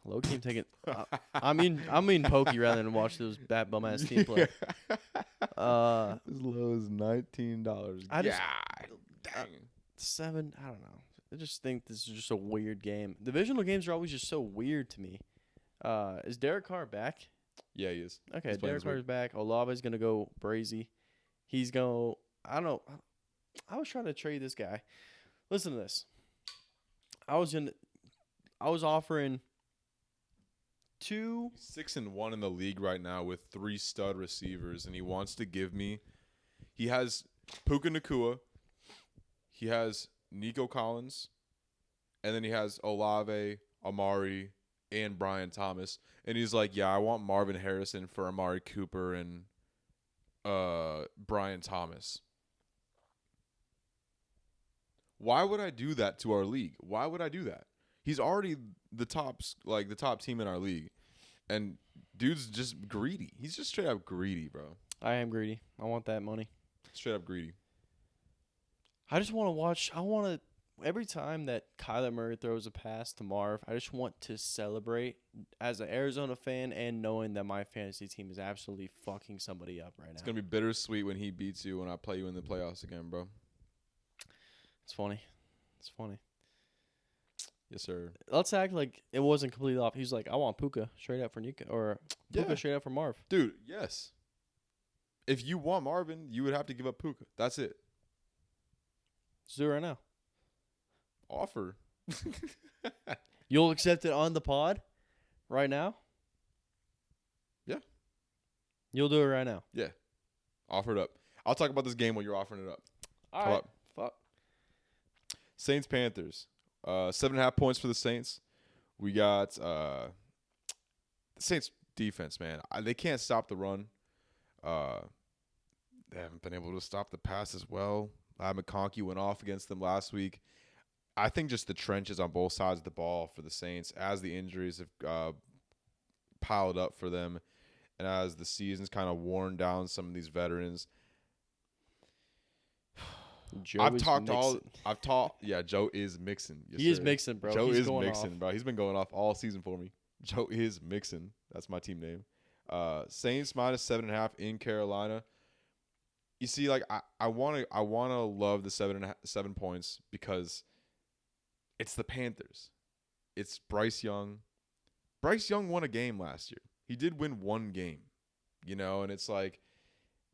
Low key, I'm taking. I mean Pokey rather than watch those bad bum ass team play. As low as $19. Dang. 7. I don't know. I just think this is just a weird game. Divisional games are always just so weird to me. Is Derek Carr back? Yeah, he is. Okay, Derek Carr is back. Olave's gonna go brazy. He's going. I don't know. I was trying to trade this guy. Listen to this. I was offering 2. 6-1 in the league right now with 3 stud receivers, and he wants to give me. He has Puka Nacua. He has Nico Collins, and then he has Olave, Amari, and Brian Thomas. And he's like, yeah, I want Marvin Harrison for Amari Cooper and Brian Thomas. Why would I do that to our league? Why would I do that? He's already the top team in our league. And dude's just greedy. He's just straight up greedy, bro. I am greedy. I want that money. Straight up greedy. I just want to watch. Every time that Kyler Murray throws a pass to Marv, I just want to celebrate as an Arizona fan and knowing that my fantasy team is absolutely fucking somebody up right now. It's going to be bittersweet when he beats you when I play you in the playoffs again, bro. It's funny. Yes, sir. Let's act like it wasn't completely off. He's like, I want Puka straight up for Nika, or Puka straight up for Marv. Dude, yes. If you want Marvin, you would have to give up Puka. That's it. Let's do it right now. Offer. You'll accept it on the pod right now? Yeah. You'll do it right now? Yeah. Offer it up. I'll talk about this game while you're offering it up. All right. Fuck. Saints Panthers. 7.5 points for the Saints. We got the Saints defense, man. They can't stop the run. They haven't been able to stop the pass as well. McConkey went off against them last week. I think just the trenches on both sides of the ball for the Saints as the injuries have piled up for them and as the season's kind of worn down some of these veterans. Joe is mixing. Yes, he is mixing, bro. Joe is mixing, bro. He's been going off all season for me. Joe is mixing. That's my team name. Saints -7.5 in Carolina. You see, like I wanna love the 7 points because it's the Panthers. It's Bryce Young. Bryce Young won a game last year. He did win one game, and it's like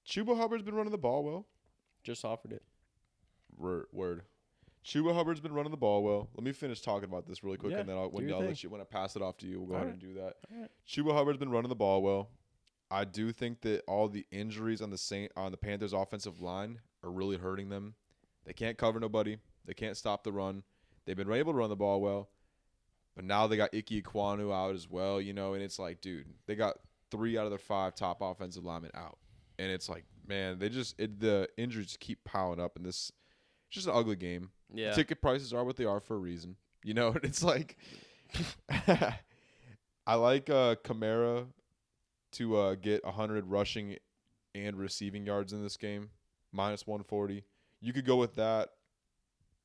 Chuba Hubbard's been running the ball well. Just offered it. Word. Chuba Hubbard's been running the ball well. Let me finish talking about this really quick, and then when I pass it off to you, we'll go ahead and do that. All right. Chuba Hubbard's been running the ball well. I do think that all the injuries on the Panthers' offensive line are really hurting them. They can't cover nobody. They can't stop the run. They've been able to run the ball well, but now they got Ike Ekwonu out as well, and it's like, dude, they got 3 out of their 5 top offensive linemen out, and it's like, man, the injuries keep piling up, and this it's just an ugly game. Yeah, ticket prices are what they are for a reason, and it's like, I like Kamara to get 100 rushing and receiving yards in this game, -140. You could go with that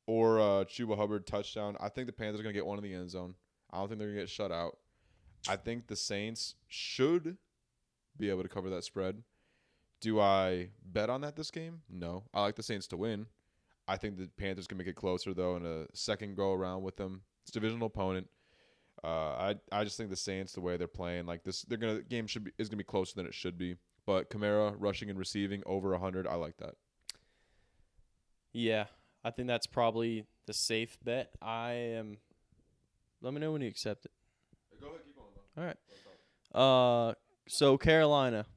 or Chuba Hubbard touchdown. I think the Panthers are going to get one in the end zone. I don't think they're going to get shut out. I think the Saints should be able to cover that spread. Do I bet on that this game? No. I like the Saints to win. I think the Panthers can make it closer, though, in a second go-around with them. It's a divisional opponent. I just think the Saints, the way they're playing, like this, game is gonna be closer than it should be. But Kamara rushing and receiving over 100, I like that. Yeah, I think that's probably the safe bet. Let me know when you accept it. Go ahead, keep on. All right. So Carolina,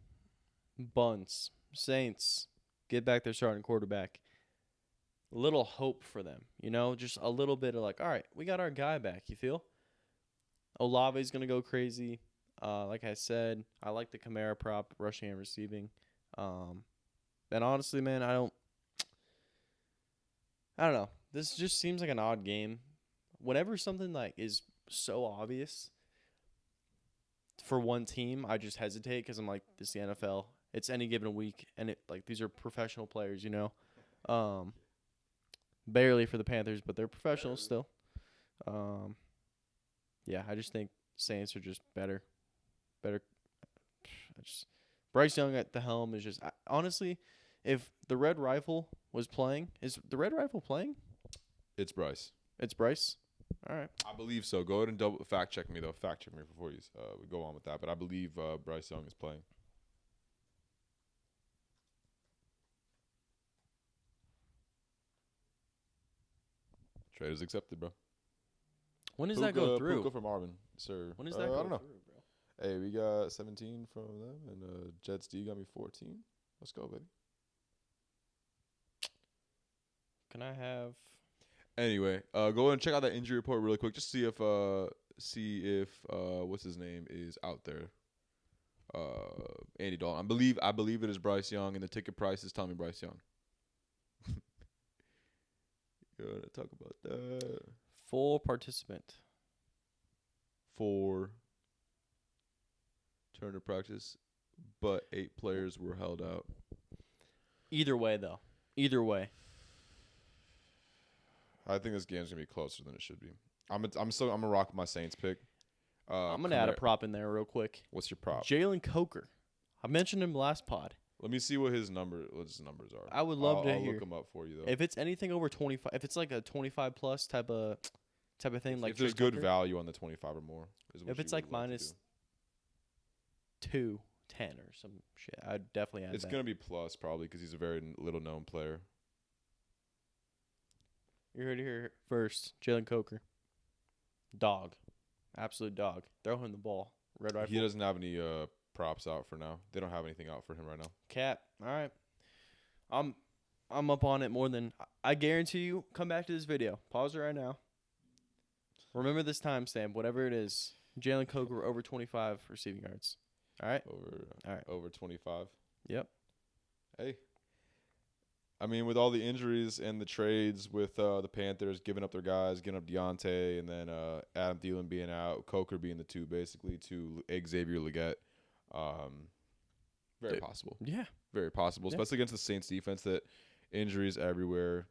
Buns, Saints, get back their starting quarterback. Little hope for them, just a little bit of like, all right, we got our guy back. You feel? Olave's going to go crazy. Like I said, I like the Kamara prop, rushing and receiving. And honestly, man, I don't know. This just seems like an odd game. Whenever something like is so obvious for one team, I just hesitate because I'm like, this is the NFL. It's any given week, and these are professional players, Barely for the Panthers, but they're professionals still. Yeah, I just think Saints are just better. Bryce Young at the helm is just honestly, if the Red Rifle was playing, is the Red Rifle playing? It's Bryce. It's Bryce. All right. I believe so. Go ahead and double fact check me though. Fact check me before you we go on with that. But I believe Bryce Young is playing. Trade is accepted, bro. When does that go through? Puka from Marvin, sir. When does that go I don't know. through, bro? Hey, we got 17 from them, and Jets D got me 14. Let's go, baby. Can I have? Anyway, go ahead and check out that injury report really quick. Just see if what's his name is out there. Andy Dalton. I believe it is Bryce Young, and the ticket price is telling me Bryce Young. You want to talk about that? Full participant. 4 turn to practice, but 8 players were held out. Either way, though. Either way. I think this game's gonna be closer than it should be. I'm gonna rock my Saints pick. I'm gonna add a prop in there real quick. What's your prop? Jalen Coker. I mentioned him last pod. Let me see what his numbers are. I would love to hear. I'll look them up for you though. If it's anything over 25, if it's like a 25 plus type of thing, like if there's good value on the 25 or more, if it's like minus 210 or some shit, I'd definitely add that. It's gonna be plus probably because he's a very little known player. You heard it here first. Jalen Coker. Dog. Absolute dog. Throw him the ball. Red Rifle. He doesn't have any props out for now. They don't have anything out for him right now. Cap. All right. I'm up on it more than I guarantee you. Come back to this video. Pause it right now. Remember this timestamp, whatever it is. Jalen Coker over 25 receiving yards. All right? All right. Over 25. Yep. Hey. I mean, with all the injuries and the trades with the Panthers giving up their guys, giving up Deontay, and then Adam Thielen being out, Coker being the two, basically, to Xavier Legette. Very possible. Yeah. Very possible, especially against the Saints defense that injuries everywhere.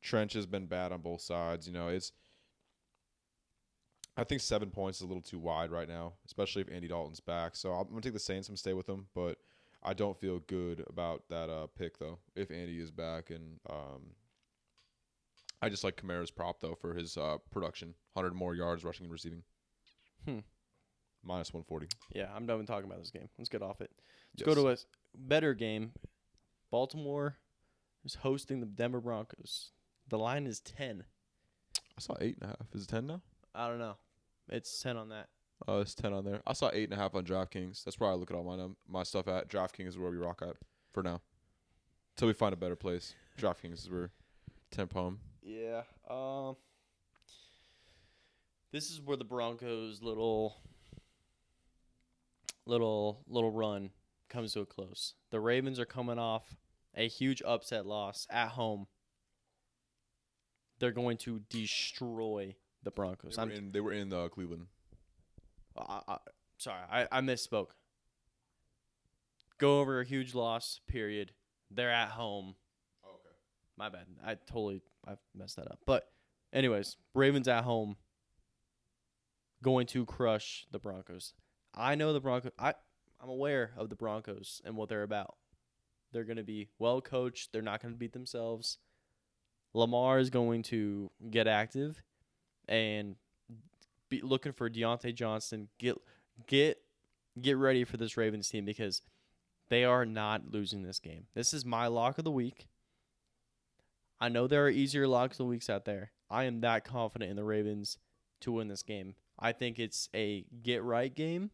Trench has been bad on both sides. You know, I think 7 points is a little too wide right now, especially if Andy Dalton's back. So I'm going to take the Saints and stay with them, but I don't feel good about that pick, though, if Andy is back. And I just like Kamara's prop, though, for his production. 100 more yards rushing and receiving. Minus 140. Yeah, I'm done with talking about this game. Let's get off it. Let's go to a better game. Baltimore is hosting the Denver Broncos. The line is 10. I saw 8.5. Is it 10 now? I don't know. It's 10 on that. Oh, it's 10 on there. I saw 8.5 on DraftKings. That's where I look at all my stuff at. DraftKings is where we rock at for now. Until we find a better place. DraftKings is where tempo. Yeah. This is where the Broncos' little run comes to a close. The Ravens are coming off a huge upset loss at home. They're going to destroy the Broncos. They were in Cleveland. Sorry, I misspoke. Go over a huge loss, period. They're at home. Oh, okay. My bad. I messed that up. But anyways, Ravens at home going to crush the Broncos. I know the Broncos. I'm aware of the Broncos and what they're about. They're going to be well coached. They're not going to beat themselves. Lamar is going to get active and be looking for Deontay Johnson. Get ready for this Ravens team because they are not losing this game. This is my lock of the week. I know there are easier locks of the weeks out there. I am that confident in the Ravens to win this game. I think it's a get-right game.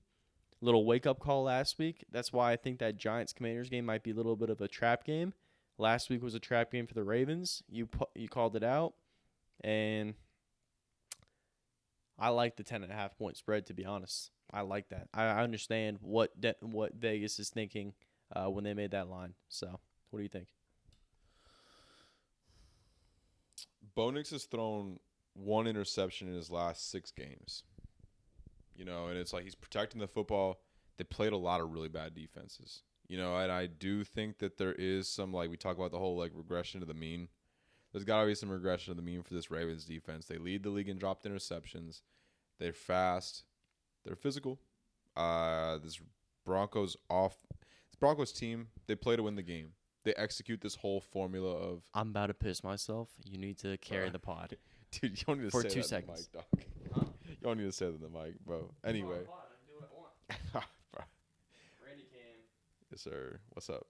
Little wake-up call last week. That's why I think that Giants-Commanders game might be a little bit of a trap game. Last week was a trap game for the Ravens. You called it out, and I like the 10.5 point spread, to be honest. I like that. I understand what Vegas is thinking when they made that line. So, what do you think? Bo Nix has thrown one interception in his last 6 games. You know, and it's like he's protecting the football. They played a lot of really bad defenses. You know, and I do think that there is some, like, we talk about the whole, like, regression to the mean. There's got to be some regression to the mean for this Ravens defense. They lead the league in dropped interceptions. They're fast. They're physical. This Broncos team, they play to win the game. They execute this whole formula of... I'm about to piss myself. You need to carry the pod. Dude, you don't need to for say 2 that seconds. in the mic, dog. Huh? You don't need to say that in the mic, bro. Anyway. Yes, sir. What's up?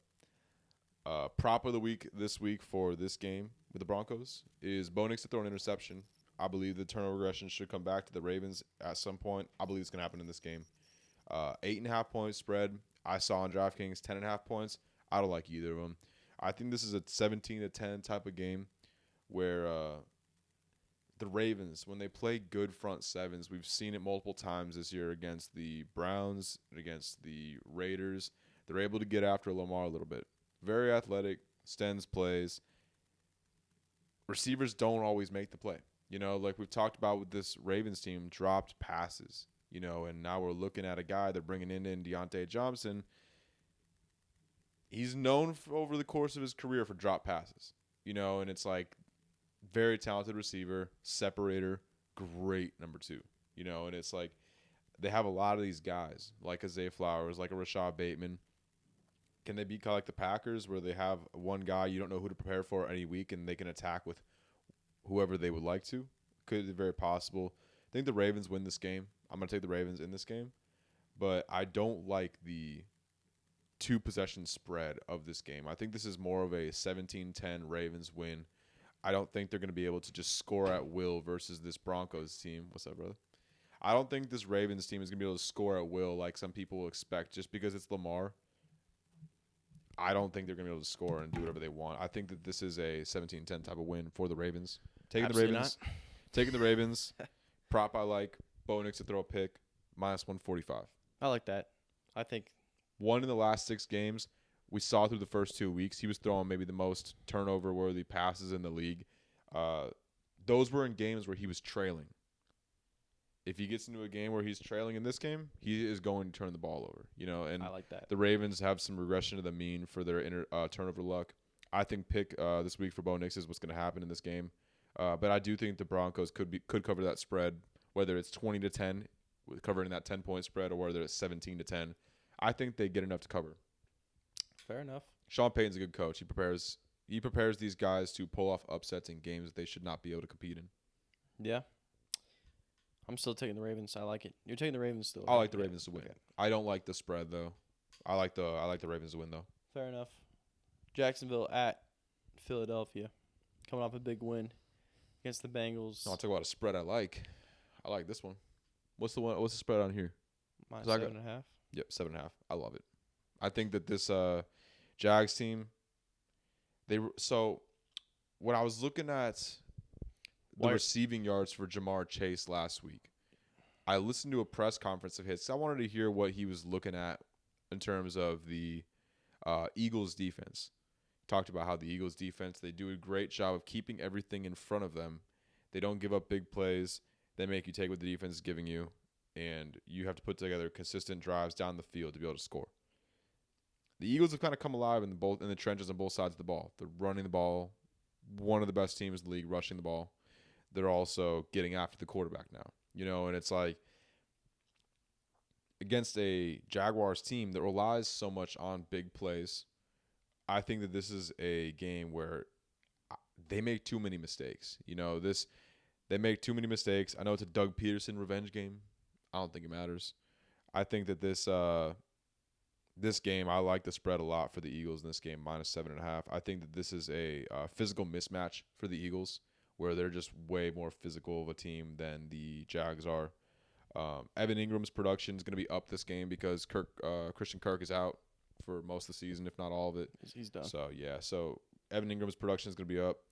Prop of the week this week for this game with the Broncos is Bo Nix to throw an interception. I believe the turnover regression should come back to the Ravens at some point. I believe it's going to happen in this game. 8.5 point spread. I saw on DraftKings 10.5 points. I don't like either of them. I think this is a 17-10 type of game where the Ravens, when they play good front sevens, we've seen it multiple times this year against the Browns, against the Raiders. They're able to get after Lamar a little bit. Very athletic, extends plays. Receivers don't always make the play. You know, like we've talked about with this Ravens team, dropped passes. You know, and now we're looking at a guy they're bringing in Deontay Johnson. He's known over the course of his career for drop passes. You know, and it's like very talented receiver, separator, great number 2. You know, and it's like they have a lot of these guys, like a Zay Flowers, like a Rashad Bateman. Can they be kind of like the Packers where they have one guy you don't know who to prepare for any week and they can attack with whoever they would like to? Could be very possible. I think the Ravens win this game. I'm going to take the Ravens in this game. But I don't like the 2-possession spread of this game. I think this is more of a 17-10 Ravens win. I don't think they're going to be able to just score at will versus this Broncos team. What's up, brother? I don't think this Ravens team is going to be able to score at will like some people will expect just because it's Lamar. I don't think they're going to be able to score and do whatever they want. I think that this is a 17-10 type of win for the Ravens. Taking the Ravens. prop I like. Bo Nix to throw a pick, -145. I like that. I think One in the last 6 games. We saw through the first 2 weeks, he was throwing maybe the most turnover-worthy passes in the league. Those were in games where he was trailing. If he gets into a game where he's trailing in this game, he is going to turn the ball over. And I like that. the Ravens have some regression to the mean for their turnover luck. I think pick this week for Bo Nix is what's going to happen in this game. But I do think the Broncos could cover that spread, whether it's 20-10, covering that 10-point spread, or whether it's 17-10. I think they get enough to cover. Fair enough. Sean Payton's a good coach. He prepares these guys to pull off upsets in games that they should not be able to compete in. Yeah. I'm still taking the Ravens. I like it. You're taking the Ravens still. I like the Ravens to win. Okay. I don't like the spread though. I like the Ravens to win though. Fair enough. Jacksonville at Philadelphia, coming off a big win against the Bengals. I'll talk about a spread I like. I like this one. What's the spread on here? -7.5. Yep, 7.5. I love it. I think that this Jags team. So when I was looking at the receiving yards for Jamar Chase last week, I listened to a press conference of his. I wanted to hear what he was looking at in terms of the Eagles defense. He talked about how the Eagles defense, they do a great job of keeping everything in front of them. They don't give up big plays. They make you take what the defense is giving you, and you have to put together consistent drives down the field to be able to score. The Eagles have kind of come alive in the trenches on both sides of the ball. They're running the ball, one of the best teams in the league, rushing the ball. They're also getting after the quarterback now, and it's like against a Jaguars team that relies so much on big plays. I think that this is a game where they make too many mistakes. They make too many mistakes. I know it's a Doug Peterson revenge game. I don't think it matters. I think that this game, I like the spread a lot for the Eagles in this game, -7.5. I think that this is a physical mismatch for the Eagles, where they're just way more physical of a team than the Jags are. Evan Ingram's production is going to be up this game because Christian Kirk is out for most of the season, if not all of it. He's done. So Evan Ingram's production is going to be up.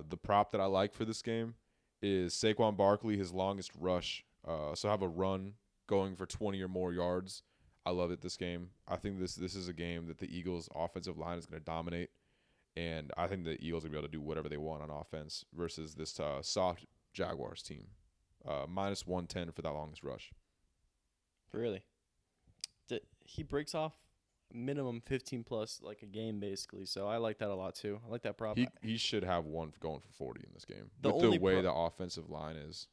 The prop that I like for this game is Saquon Barkley, his longest rush. So have a run going for 20 or more yards. I love it this game. I think this is a game that the Eagles' offensive line is going to dominate, and I think the Eagles are going to be able to do whatever they want on offense versus this soft Jaguars team. -110 for that longest rush. Really? He breaks off minimum 15+ like a game basically, so I like that a lot too. I like that prop. He should have one going for 40 in this game. The with the way the offensive line is.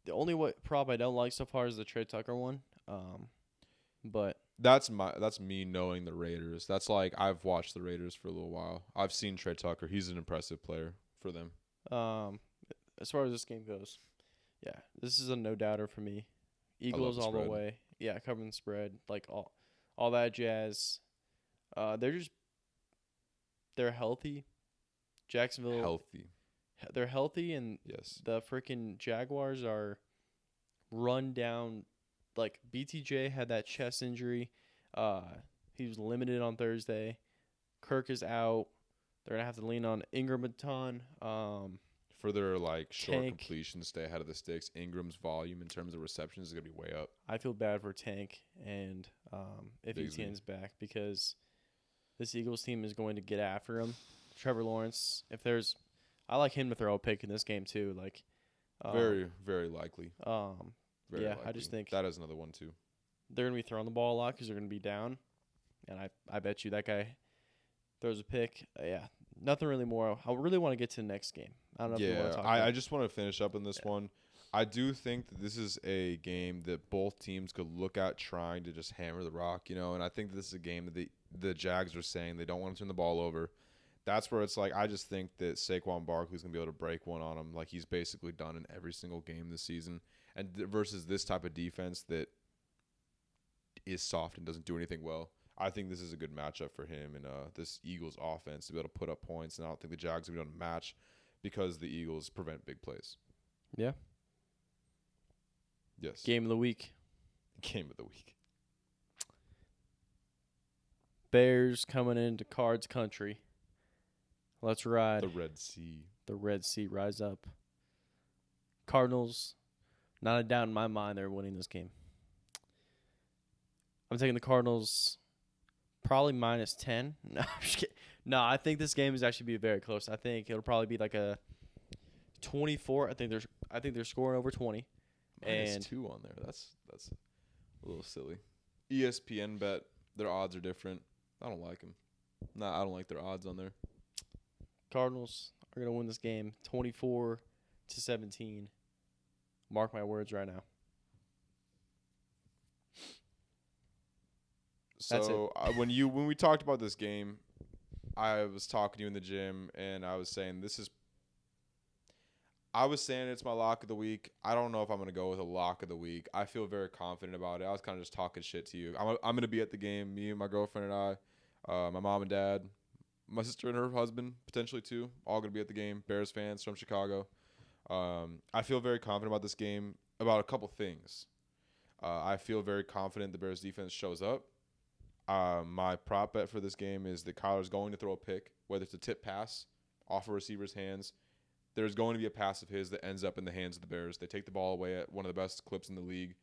The only prop I don't like so far is the Trey Tucker one. But that's me knowing the Raiders. That's like I've watched the Raiders for a little while. I've seen Trey Tucker. He's an impressive player for them. As far as this game goes, yeah, this is a no doubter for me. Eagles all the way. Yeah, covering the spread, like all that jazz. They're healthy. Jacksonville They're healthy, and yes, the freaking Jaguars are run down. Like, BTJ had that chest injury. He was limited on Thursday. Kirk is out. They're going to have to lean on Ingram a ton. For their, short Tank. completions, stay ahead of the sticks. Ingram's volume in terms of receptions is going to be way up. I feel bad for Tank and if Etienne's back, because this Eagles team is going to get after him. Trevor Lawrence, I like him to throw a pick in this game too. Very, very likely. Very likely. I just think that is another one too. They're going to be throwing the ball a lot because they're going to be down, and I bet you that guy throws a pick. Nothing really more. I really want to get to the next game. I don't know if you want to talk about I just want to finish up in this one. I do think that this is a game that both teams could look at trying to just hammer the rock, and I think this is a game that the Jags are saying they don't want to turn the ball over. That's where it's I just think that Saquon Barkley's going to be able to break one on him like he's basically done in every single game this season. And versus this type of defense that is soft and doesn't do anything well, I think this is a good matchup for him and this Eagles offense to be able to put up points. And I don't think the Jags are going to match because the Eagles prevent big plays. Yeah. Yes. Game of the week. Game of the week. Bears coming into Cards Country. Let's ride. The Red Sea. The Red Sea rise up. Cardinals Not a doubt in my mind they're winning this game. I'm taking the Cardinals probably minus 10. No, I'm just kidding. No, I think this game is actually be very close. I think it'll probably be like a 24. I think they're scoring over 20. Minus And 2 on there. That's a little silly. ESPN bet their odds are different. I don't like them. Nah, I don't like their odds on there. Cardinals are going to win this game 24-17. Mark my words right now. That's So when we talked about this game, I was talking to you in the gym, and I was saying it's my lock of the week. I don't know if I'm going to go with a lock of the week. I feel very confident about it. I was kind of just talking shit to you. I'm going to be at the game, me and my girlfriend and I, my mom and dad, my sister and her husband, potentially too, all going to be at the game. Bears fans from Chicago. I feel very confident about this game about a couple things. I feel very confident the Bears defense shows up. My prop bet for this game is that Kyler's going to throw a pick, whether it's a tip pass off a receiver's hands. There's going to be a pass of his that ends up in the hands of the Bears. They take the ball away at one of the best clips in the league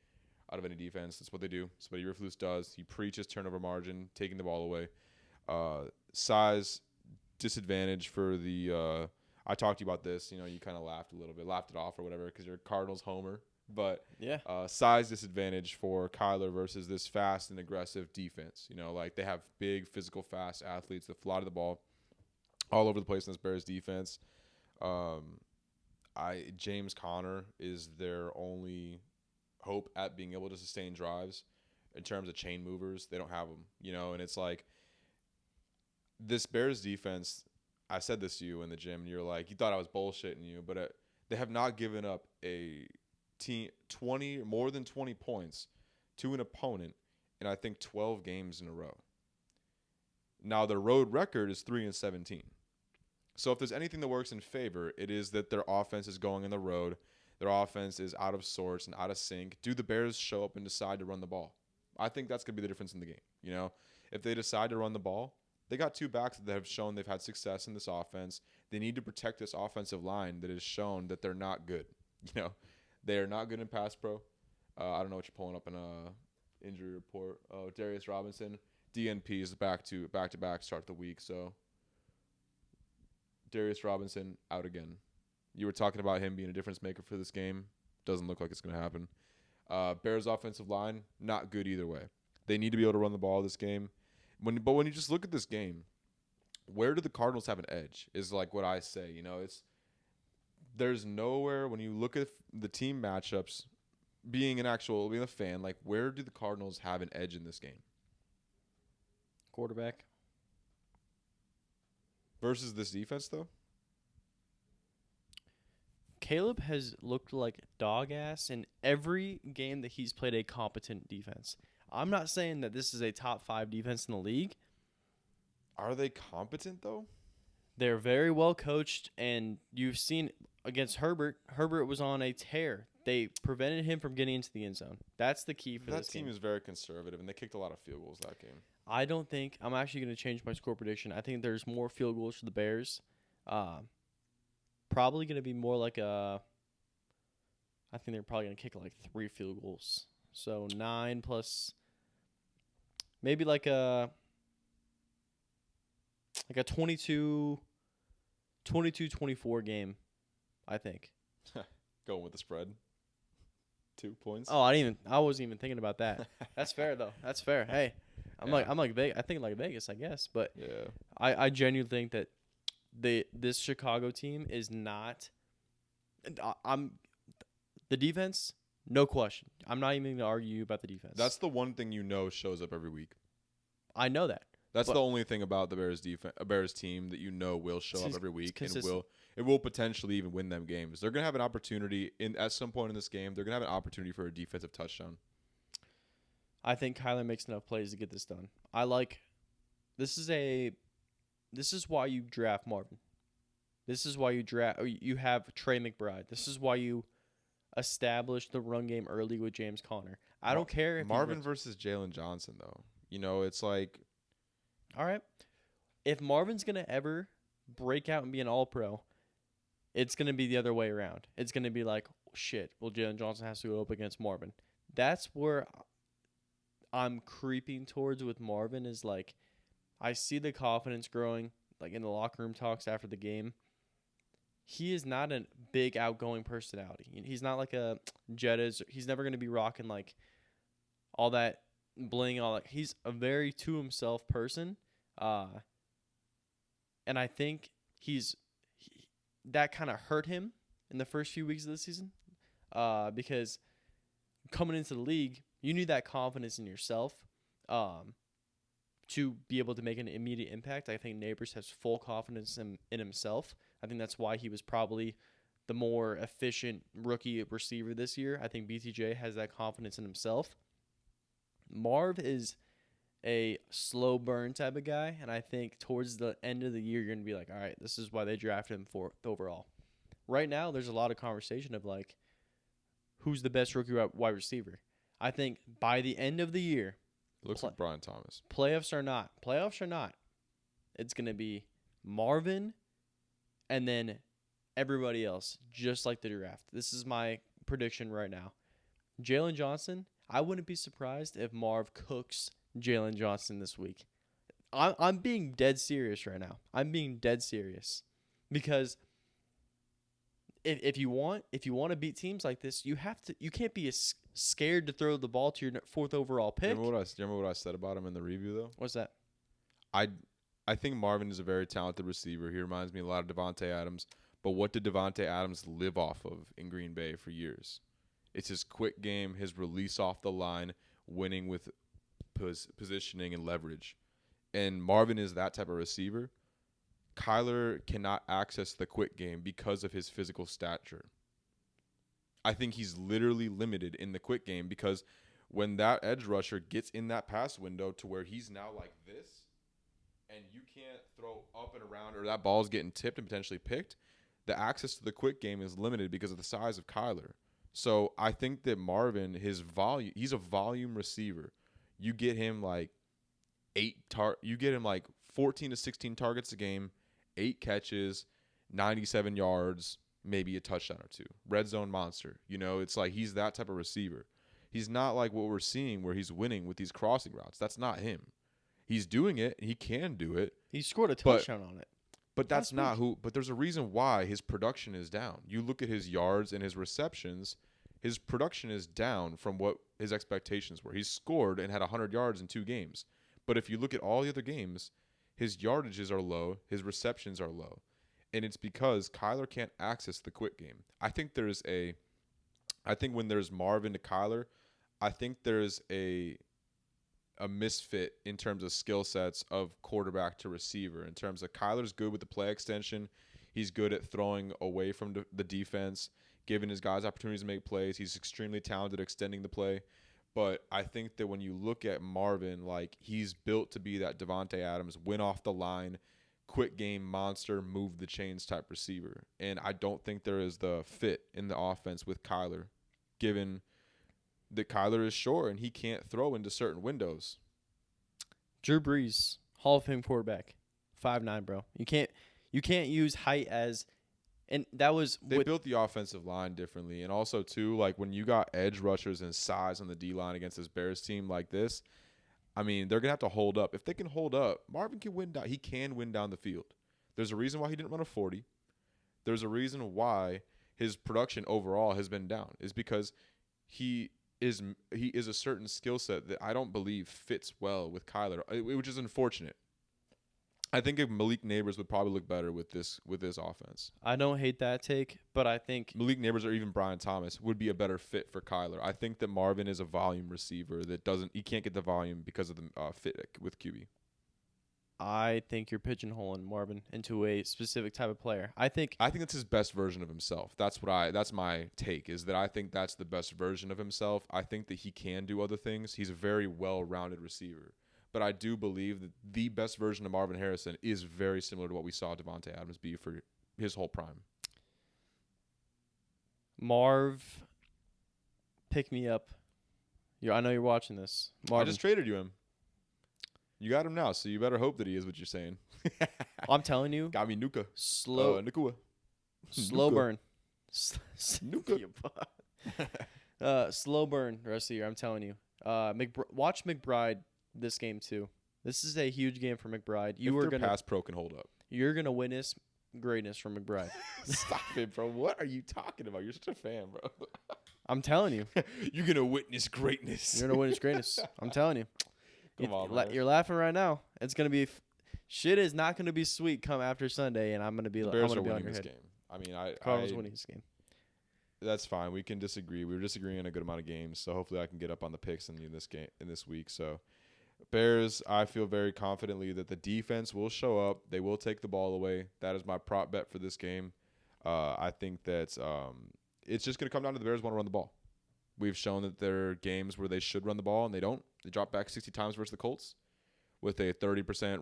out of any defense. That's what they do. That's what Eberflus does. He preaches turnover margin, taking the ball away. Size disadvantage for the I talked to you about this. You know, you kind of laughed it off or whatever because you're a Cardinals homer. But Yeah. Size disadvantage for Kyler versus this fast and aggressive defense. You know, like they have big, physical, fast athletes that fly to the ball all over the place in this Bears defense. James Conner is their only hope at being able to sustain drives in terms of chain movers. They don't have them, you know, and it's like this Bears defense. I said this to you in the gym, and you're like, you thought I was bullshitting you, but they have not given up a team more than 20 points to an opponent in I think 12 games in a row. Now their road record is 3-17. So if there's anything that works in favor, it is that their offense is going on the road. Their offense is out of sorts and out of sync. Do the Bears show up and decide to run the ball? I think that's going to be the difference in the game. You know, if they decide to run the ball, they got two backs that have shown they've had success in this offense. They need to protect this offensive line that has shown that they're not good. You know, they are not good in pass pro. I don't know what you're pulling up in a injury report. Darius Robinson, DNP is back to back start the week. So Darius Robinson out again. You were talking about him being a difference maker for this game. Doesn't look like it's going to happen. Bears offensive line, not good either way. They need to be able to run the ball this game. But when you just look at this game, where do the Cardinals have an edge is like what I say. You know, there's nowhere when you look at the team matchups, being a fan, like where do the Cardinals have an edge in this game? Quarterback. Versus this defense, though? Caleb has looked like dog ass in every game that he's played a competent defense. I'm not saying that this is a top 5 defense in the league. Are they competent, though? They're very well coached, and you've seen against Herbert. Herbert was on a tear. They prevented him from getting into the end zone. That's the key for this game. That team is very conservative, and they kicked a lot of field goals that game. I don't think – I'm actually going to change my score prediction. I think there's more field goals for the Bears. Probably going to be more like I think they're probably going to kick like 3 field goals. So 9 plus maybe like a 22-24 game, I think. Going with the spread. 2 points. Oh, I wasn't even thinking about that. That's fair though. That's fair. Hey, I'm like Vegas. I think like Vegas, I guess, but yeah. I genuinely think that this Chicago team is not. The defense, no question. I'm not even going to argue about the defense. That's the one thing shows up every week. I know that. That's the only thing about the Bears Bears team that will show up every week and will potentially even win them games. They're going to have an opportunity at some point in this game. They're going to have an opportunity for a defensive touchdown. I think Kyler makes enough plays to get this done. This is why you draft Marvin. This is why you have Trey McBride. This is why you establish the run game early with James Conner. I don't care if Marvin versus Jalen Johnson though. You know, it's like, all right, if Marvin's gonna ever break out and be an All-Pro, it's gonna be the other way around. It's gonna be like shit. Well, Jalen Johnson has to go up against Marvin. That's where I'm creeping towards with Marvin is like I see the confidence growing like in the locker room talks after the game. He is not a big outgoing personality. He's not like a Jetta. He's never going to be rocking like all that bling. All that. He's a very to himself person, and I think that kind of hurt him in the first few weeks of the season, because coming into the league, you need that confidence in yourself, to be able to make an immediate impact. I think Neighbors has full confidence in himself. I think that's why he was probably the more efficient rookie receiver this year. I think BTJ has that confidence in himself. Marv is a slow burn type of guy, and I think towards the end of the year, you're going to be like, all right, this is why they drafted him 4th overall. Right now, there's a lot of conversation of like, who's the best rookie wide receiver? I think by the end of the year, looks like Brian Thomas. Playoffs or not, it's going to be Marvin and then everybody else, just like the draft. This is my prediction right now. Jalen Johnson, I wouldn't be surprised if Marv cooks Jalen Johnson this week. I'm being dead serious right now. I'm being dead serious because if you want to beat teams like this, you can't be scared to throw the ball to your 4th overall pick. Remember what I said about him in the review though? What's that? I think Marvin is a very talented receiver. He reminds me a lot of Devontae Adams. But what did Devontae Adams live off of in Green Bay for years? It's his quick game, his release off the line, winning with positioning and leverage. And Marvin is that type of receiver. Kyler cannot access the quick game because of his physical stature. I think he's literally limited in the quick game because when that edge rusher gets in that pass window to where he's now like this, and you can't throw up and around or that ball's getting tipped and potentially picked, the access to the quick game is limited because of the size of Kyler. So I think that Marvin, he's a volume receiver. You get him like 14 to 16 targets a game, 8 catches, 97 yards, maybe a touchdown or 2. Red zone monster. It's like he's that type of receiver. He's not like what we're seeing where he's winning with these crossing routes. That's not him. He's doing it. He can do it. He scored a touchdown on it. But that's not who. But there's a reason why his production is down. You look at his yards and his receptions. His production is down from what his expectations were. He's scored and had 100 yards in 2 games. But if you look at all the other games, his yardages are low. His receptions are low. And it's because Kyler can't access the quick game. I think when there's Marvin to Kyler, I think there's a misfit in terms of skill sets of quarterback to receiver. In terms of Kyler's good with the play extension. He's good at throwing away from the defense, giving his guys opportunities to make plays. He's extremely talented at extending the play. But I think that when you look at Marvin, like he's built to be that Devontae Adams, win off the line, quick game monster, move the chains type receiver. And I don't think there is the fit in the offense with Kyler, given that Kyler is short and he can't throw into certain windows. Drew Brees, Hall of Fame quarterback, 5'9", bro. You can't use height as, and that was they built the offensive line differently, and also too, like when you got edge rushers and size on the D line against this Bears team like this, I mean they're gonna have to hold up. If they can hold up, Marvin can win down. He can win down the field. There's a reason why he didn't run a 40. There's a reason why his production overall has been down. Is because he is a certain skill set that I don't believe fits well with Kyler, which is unfortunate. I think if Malik Neighbors would probably look better with this offense. I don't hate that take, but I think Malik Neighbors or even Brian Thomas would be a better fit for Kyler. I think that Marvin is a volume receiver he can't get the volume because of the fit with QB. I think you're pigeonholing Marvin into a specific type of player. I think it's his best version of himself. That's my take, is that I think that's the best version of himself. I think that he can do other things. He's a very well-rounded receiver. But I do believe that the best version of Marvin Harrison is very similar to what we saw Devontae Adams be for his whole prime. Marv, pick me up. I know you're watching this. Marvin. I just traded you him. You got him now, so you better hope that he is what you're saying. I'm telling you. Got me Nuka. Slow Nakua. Slow burn. Nuka. Slow burn the rest of the year. I'm telling you. Watch McBride this game too. This is a huge game for McBride. If their pass pro can hold up. You're gonna witness greatness from McBride. Stop it, bro. What are you talking about? You're such a fan, bro. I'm telling you. You're gonna witness greatness. You're gonna witness greatness. I'm telling you. Come on, man. You're laughing right now. It's gonna be. Shit is not gonna be sweet come after Sunday, and I'm gonna be. The Bears are winning this game. I mean, Cardinals winning this game. That's fine. We can disagree. We were disagreeing in a good amount of games, so hopefully I can get up on the picks in this game in this week. So, Bears, I feel very confidently that the defense will show up. They will take the ball away. That is my prop bet for this game. I think that it's just going to come down to the Bears want to run the ball. We've shown that there are games where they should run the ball and they don't. They drop back 60 times versus the Colts with a 30%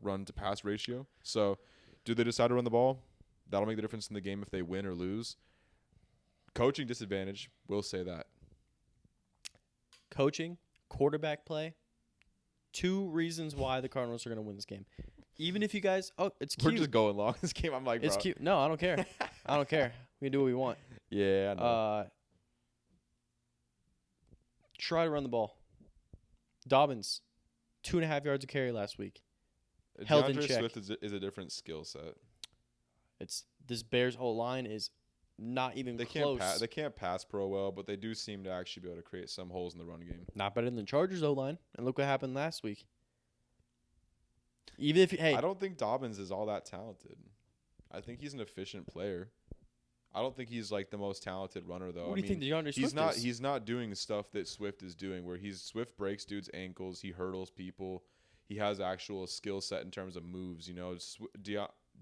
run to pass ratio. So, do they decide to run the ball? That'll make the difference in the game if they win or lose. Coaching disadvantage, we'll say that. Coaching, quarterback play, 2 reasons why the Cardinals are going to win this game. Even if you guys, it's cute. We're just going long this game. I'm like, bro. It's cute. No, I don't care. I don't care. We can do what we want. Yeah, I know. Try to run the ball. Dobbins, 2.5 yards of carry last week. Held in check. Swift is a different skill set. This Bears whole line is not even close. They can't pass pro well, but they do seem to actually be able to create some holes in the run game. Not better than the Chargers O-line. And look what happened last week. Even if I don't think Dobbins is all that talented. I think he's an efficient player. I don't think he's like the most talented runner though. What do you think DeAndre Swift is? He's not doing stuff that Swift is doing where Swift breaks dudes' ankles, he hurdles people. He has actual skill set in terms of moves, you know.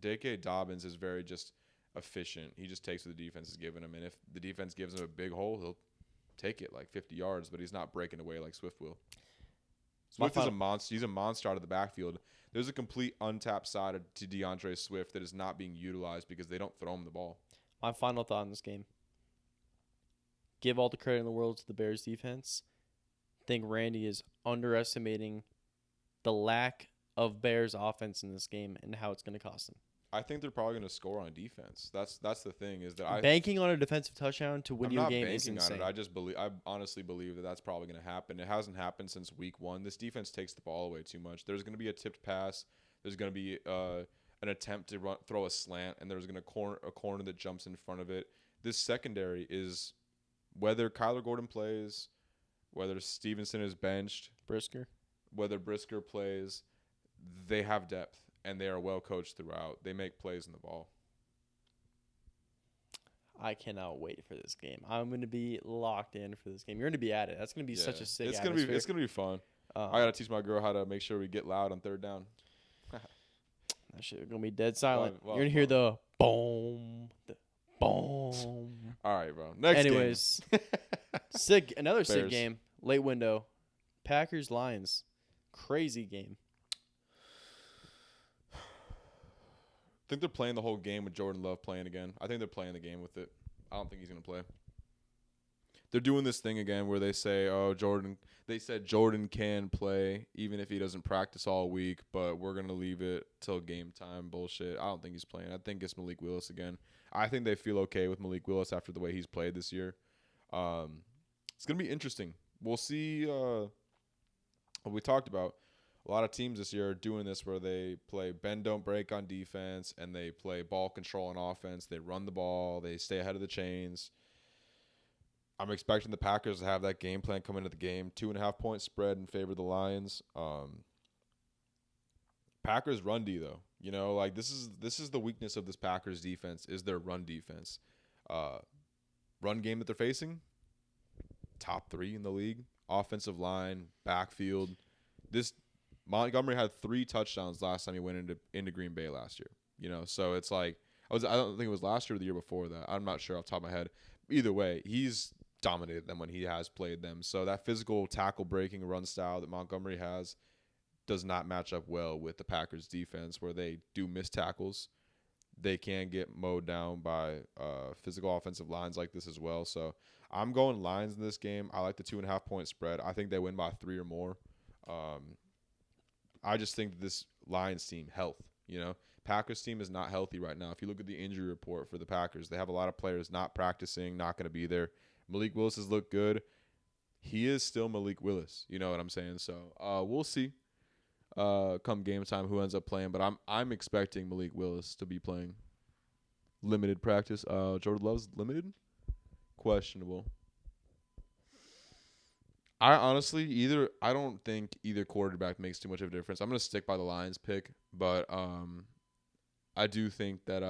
J.K. Dobbins is very just efficient. He just takes what the defense is giving him, and if the defense gives him a big hole, he'll take it like 50 yards, but he's not breaking away like Swift will. Swift is a monster. He's a monster out of the backfield. There's a complete untapped side to DeAndre Swift that is not being utilized because they don't throw him the ball. My final thought on this game. Give all the credit in the world to the Bears defense. I think Randy is underestimating the lack of Bears offense in this game and how it's going to cost them. I think they're probably going to score on defense. That's the thing is that banking on a defensive touchdown to win your game is insane. I honestly believe that that's probably going to happen. It hasn't happened since week 1. This defense takes the ball away too much. There's going to be a tipped pass. There's going to be an attempt to throw a slant, and there's going to a corner that jumps in front of it. This secondary is whether Kyler Gordon plays, whether Stevenson is benched, whether Brisker plays, they have depth. And they are well coached throughout. They make plays in the ball. I cannot wait for this game. I'm going to be locked in for this game. You're going to be at it. That's going to be such a sick atmosphere. It's going to be fun. I got to teach my girl how to make sure we get loud on third down. That shit is going to be dead silent. You're going to hear the boom, the boom. All right, bro. Next game. Another sick game. Late window. Packers-Lions. Crazy game. I think they're playing the whole game with Jordan Love playing again. I think they're playing the game with it. I don't think he's going to play. They're doing this thing again where they say, they said Jordan can play even if he doesn't practice all week, but we're going to leave it till game time bullshit. I don't think he's playing. I think it's Malik Willis again. I think they feel okay with Malik Willis after the way he's played this year. It's going to be interesting. We'll see what we talked about. A lot of teams this year are doing this where they play bend, don't break on defense, and they play ball control on offense. They run the ball. They stay ahead of the chains. I'm expecting the Packers to have that game plan come into the game. 2.5-point spread in favor of the Lions. Packers run D, though. You know, like this is the weakness of this Packers defense is their run defense. Run game that they're facing, top 3 in the league. Offensive line, backfield. Montgomery had 3 touchdowns last time he went into Green Bay last year. You know, so it's like I don't think it was last year or the year before that. I'm not sure off the top of my head. Either way, he's dominated them when he has played them. So that physical tackle breaking run style that Montgomery has does not match up well with the Packers defense where they do miss tackles. They can get mowed down by physical offensive lines like this as well. So I'm going Lions in this game. I like the 2.5-point spread. I think they win by 3 or more. I just think this Lions team, health. You know, Packers team is not healthy right now. If you look at the injury report for the Packers, they have a lot of players not practicing, not going to be there. Malik Willis has looked good. He is still Malik Willis. You know what I'm saying? So we'll see come game time who ends up playing. But I'm expecting Malik Willis to be playing limited practice. Jordan Love's limited? Questionable. I don't think either quarterback makes too much of a difference. I'm gonna stick by the Lions pick, but I do think that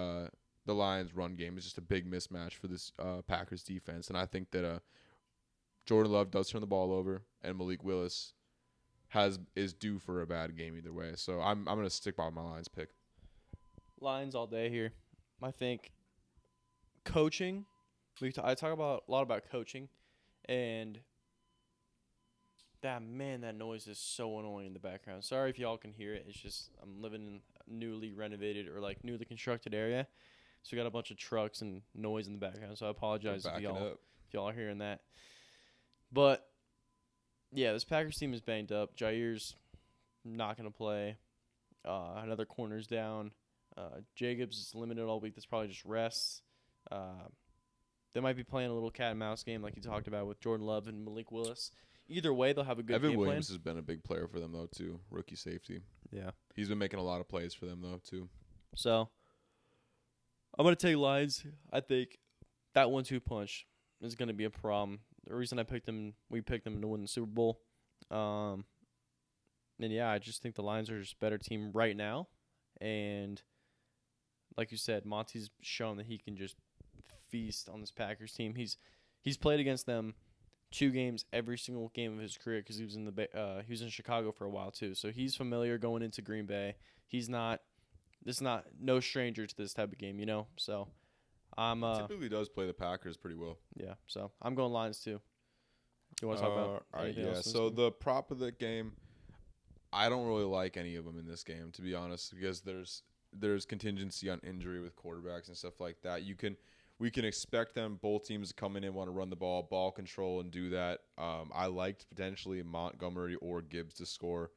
the Lions run game is just a big mismatch for this Packers defense, and I think that Jordan Love does turn the ball over, and Malik Willis is due for a bad game either way. So I'm gonna stick by my Lions pick. Lions all day here. I think coaching. I talk a lot about coaching, and that noise is so annoying in the background. Sorry if y'all can hear it. It's just I'm living in a newly renovated or like newly constructed area, so we got a bunch of trucks and noise in the background. So I apologize if y'all are hearing that. But yeah, this Packers team is banged up. Jair's not gonna play. Another corner's down. Jacobs is limited all week. That's probably just rests. They might be playing a little cat and mouse game like you talked about with Jordan Love and Malik Willis. Either way, they'll have a good Evan game Williams plan. has been a big player for them, though, too. Rookie safety. Yeah. He's been making a lot of plays for them, though, too. So, I'm going to take Lions. I think that 1-2 punch is going to be a problem. The reason we picked them to win the Super Bowl. And, yeah, I just think the Lions are just a better team right now. And, like you said, Monty's shown that he can just feast on this Packers team. He's played against them 2 games every single game of his career because he was in Chicago for a while too. So he's familiar going into Green Bay. He's not no stranger to this type of game, you know. So I'm typically does play the Packers pretty well. Yeah. So I'm going Lions too. You want to talk about anything else? So the prop of the game, I don't really like any of them in this game, to be honest, because there's contingency on injury with quarterbacks and stuff like that. We can expect them, both teams, to come in and want to run the ball control, and do that. I liked potentially Montgomery or Gibbs to score.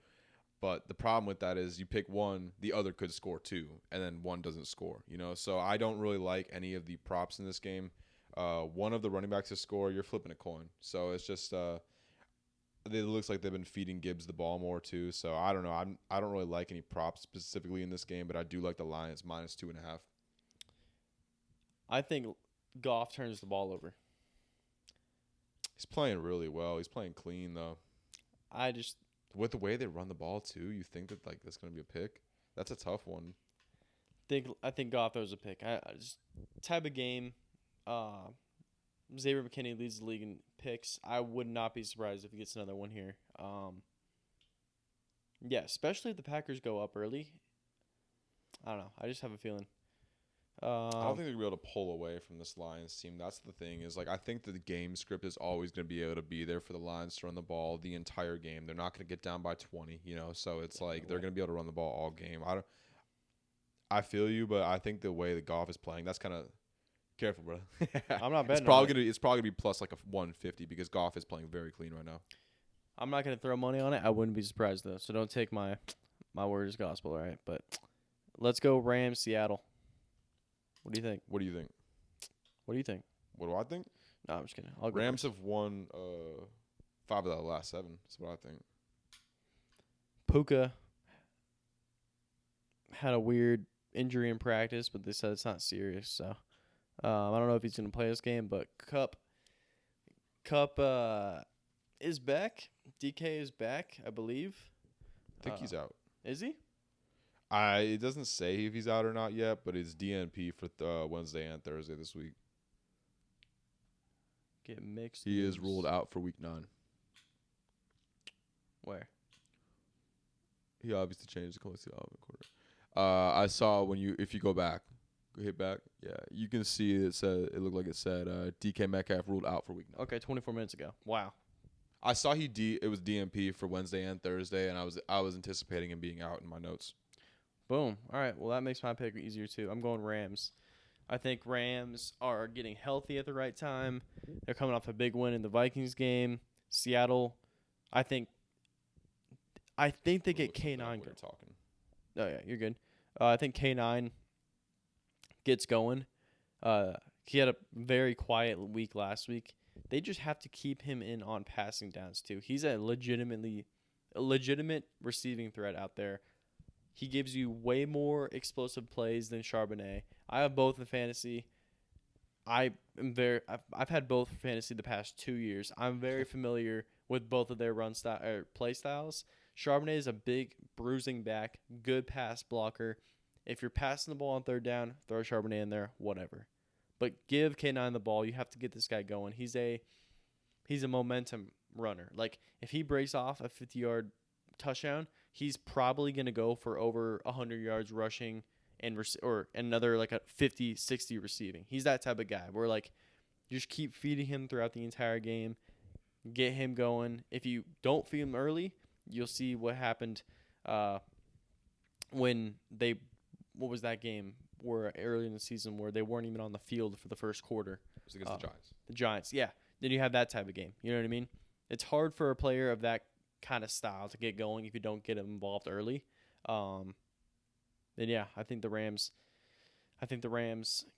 But the problem with that is you pick one, the other could score 2, and then one doesn't score. You know, so I don't really like any of the props in this game. One of the running backs to score, you're flipping a coin. So it's just it looks like they've been feeding Gibbs the ball more too. So I don't know. I don't really like any props specifically in this game, but I do like the Lions -2.5. I think Goff turns the ball over. He's playing really well. He's playing clean though. With the way they run the ball too, you think that like that's gonna be a pick? That's a tough one. I think Goff throws a pick. I just type of game. Xavier McKinney leads the league in picks. I would not be surprised if he gets another one here. Yeah, especially if the Packers go up early. I don't know. I just have a feeling. I don't think they're going to be able to pull away from this Lions team. That's the thing is, like, I think that the game script is always going to be able to be there for the Lions to run the ball the entire game. They're not going to get down by 20, you know, so it's like they're going to be able to run the ball all game. I feel you, but I think the way that Goff is playing, that's kind of careful, bro. I'm not betting. It's probably gonna be plus like a 150 because Goff is playing very clean right now. I'm not going to throw money on it. I wouldn't be surprised though. So don't take my word as gospel, all right? But let's go Rams, Seattle. What do you think? What do you think? What do you think? What do I think? No, I'm just kidding. Rams have won 5 of the last 7. That's what I think. Puka had a weird injury in practice, but they said it's not serious. So I don't know if he's going to play this game, but Cup is back. DK is back, I believe. I think he's out. Is he? It doesn't say if he's out or not yet, but it's DNP for Wednesday and Thursday this week. Get mixed. He is ruled out for week 9. Where? He obviously changed the Colts to the quarter. I saw if you hit back, yeah, you can see it looked like it said DK Metcalf ruled out for week 9. Okay, 24 minutes ago. Wow. I saw it was DNP for Wednesday and Thursday, and I was anticipating him being out in my notes. Boom. All right. Well, that makes my pick easier too. I'm going Rams. I think Rams are getting healthy at the right time. They're coming off a big win in the Vikings game. Seattle, I think they get K9. Talking. Oh yeah, you're good. I think K9 gets going. He had a very quiet week last week. They just have to keep him in on passing downs too. He's a legitimate receiving threat out there. He gives you way more explosive plays than Charbonnet. I have both in fantasy. I've had both in fantasy the past 2 years. I'm very familiar with both of their run style or play styles. Charbonnet is a big bruising back, good pass blocker. If you're passing the ball on third down, throw Charbonnet in there, whatever. But give K9 the ball. You have to get this guy going. He's a momentum runner. Like if he breaks off a 50-yard touchdown, he's probably going to go for over 100 yards rushing and or another like a 50, 60 receiving. He's that type of guy where like you just keep feeding him throughout the entire game, get him going. If you don't feed him early, you'll see what happened when what was that game where early in the season where they weren't even on the field for the first quarter. It was against the Giants. The Giants, yeah. Then you have that type of game. You know what I mean? It's hard for a player of that kind of style to get going if you don't get him involved early. Then yeah, I think the Rams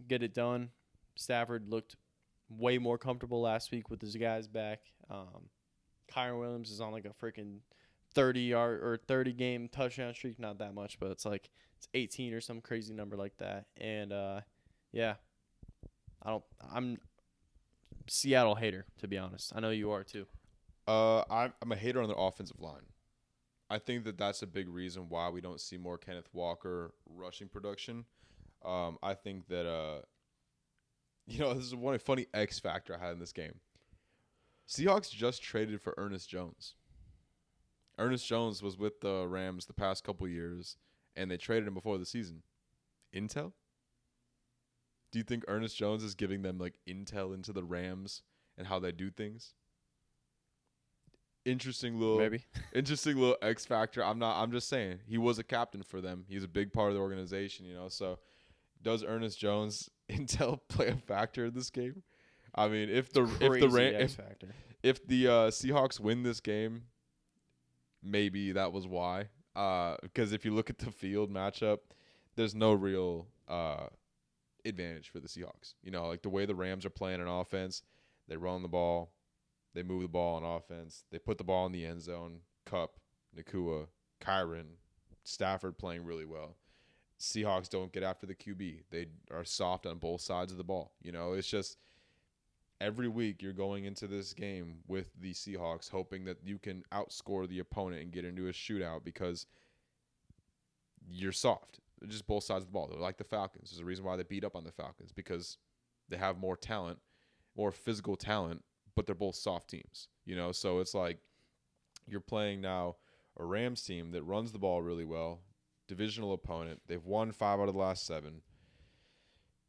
get it done. Stafford looked way more comfortable last week with his guys back. Kyron Williams is on like a freaking 30-yard or 30-game touchdown streak. Not that much, but it's 18 or some crazy number like that. And yeah, I'm Seattle hater, to be honest. I know you are too. I'm a hater on the offensive line. I think that's a big reason why we don't see more Kenneth Walker rushing production. I think that this is one funny X factor I had in this game. Seahawks just traded for Ernest Jones. Ernest Jones was with the Rams the past couple years, and they traded him before the season. Intel? Do you think Ernest Jones is giving them like intel into the Rams and how they do things? Interesting little X factor. I'm just saying he was a captain for them. He's a big part of the organization, So does Ernest Jones intel play a factor in this game? I mean, if the Seahawks win this game, maybe that was why. Because if you look at the field matchup, there's no real advantage for the Seahawks. Like the way the Rams are playing on offense, they run the ball. They move the ball on offense. They put the ball in the end zone. Kupp, Nakua, Kyron, Stafford playing really well. Seahawks don't get after the QB. They are soft on both sides of the ball. It's just every week you're going into this game with the Seahawks hoping that you can outscore the opponent and get into a shootout because you're soft. Just both sides of the ball. They're like the Falcons. There's a reason why they beat up on the Falcons because they have more talent, more physical talent, but they're both soft teams, So it's like you're playing now a Rams team that runs the ball really well, divisional opponent. They've won 5 out of the last 7.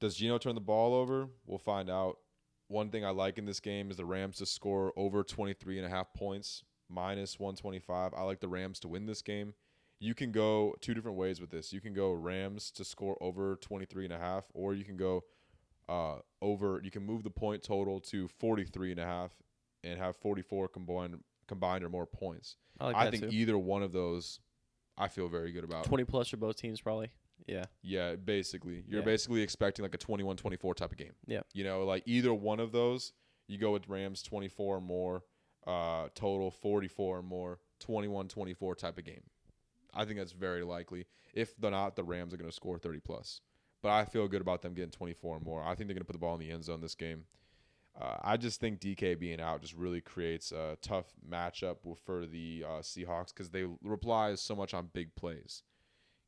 Does Geno turn the ball over? We'll find out. One thing I like in this game is the Rams to score over 23.5 points, minus 125. I like the Rams to win this game. You can go 2 different ways with this. You can go Rams to score over 23.5, or you can go you can move the point total to 43.5 and have 44 combined or more points. I think either one of those I feel very good about. 20 plus for both teams probably. Yeah. Yeah, basically. You're basically expecting like a 21-24 type of game. Yeah. Like either one of those, you go with Rams 24 or more, total 44 or more, 21-24 type of game. I think that's very likely. If they're not, the Rams are going to score 30 plus. But I feel good about them getting 24 or more. I think they're going to put the ball in the end zone this game. I just think DK being out just really creates a tough matchup for the Seahawks because they rely so much on big plays.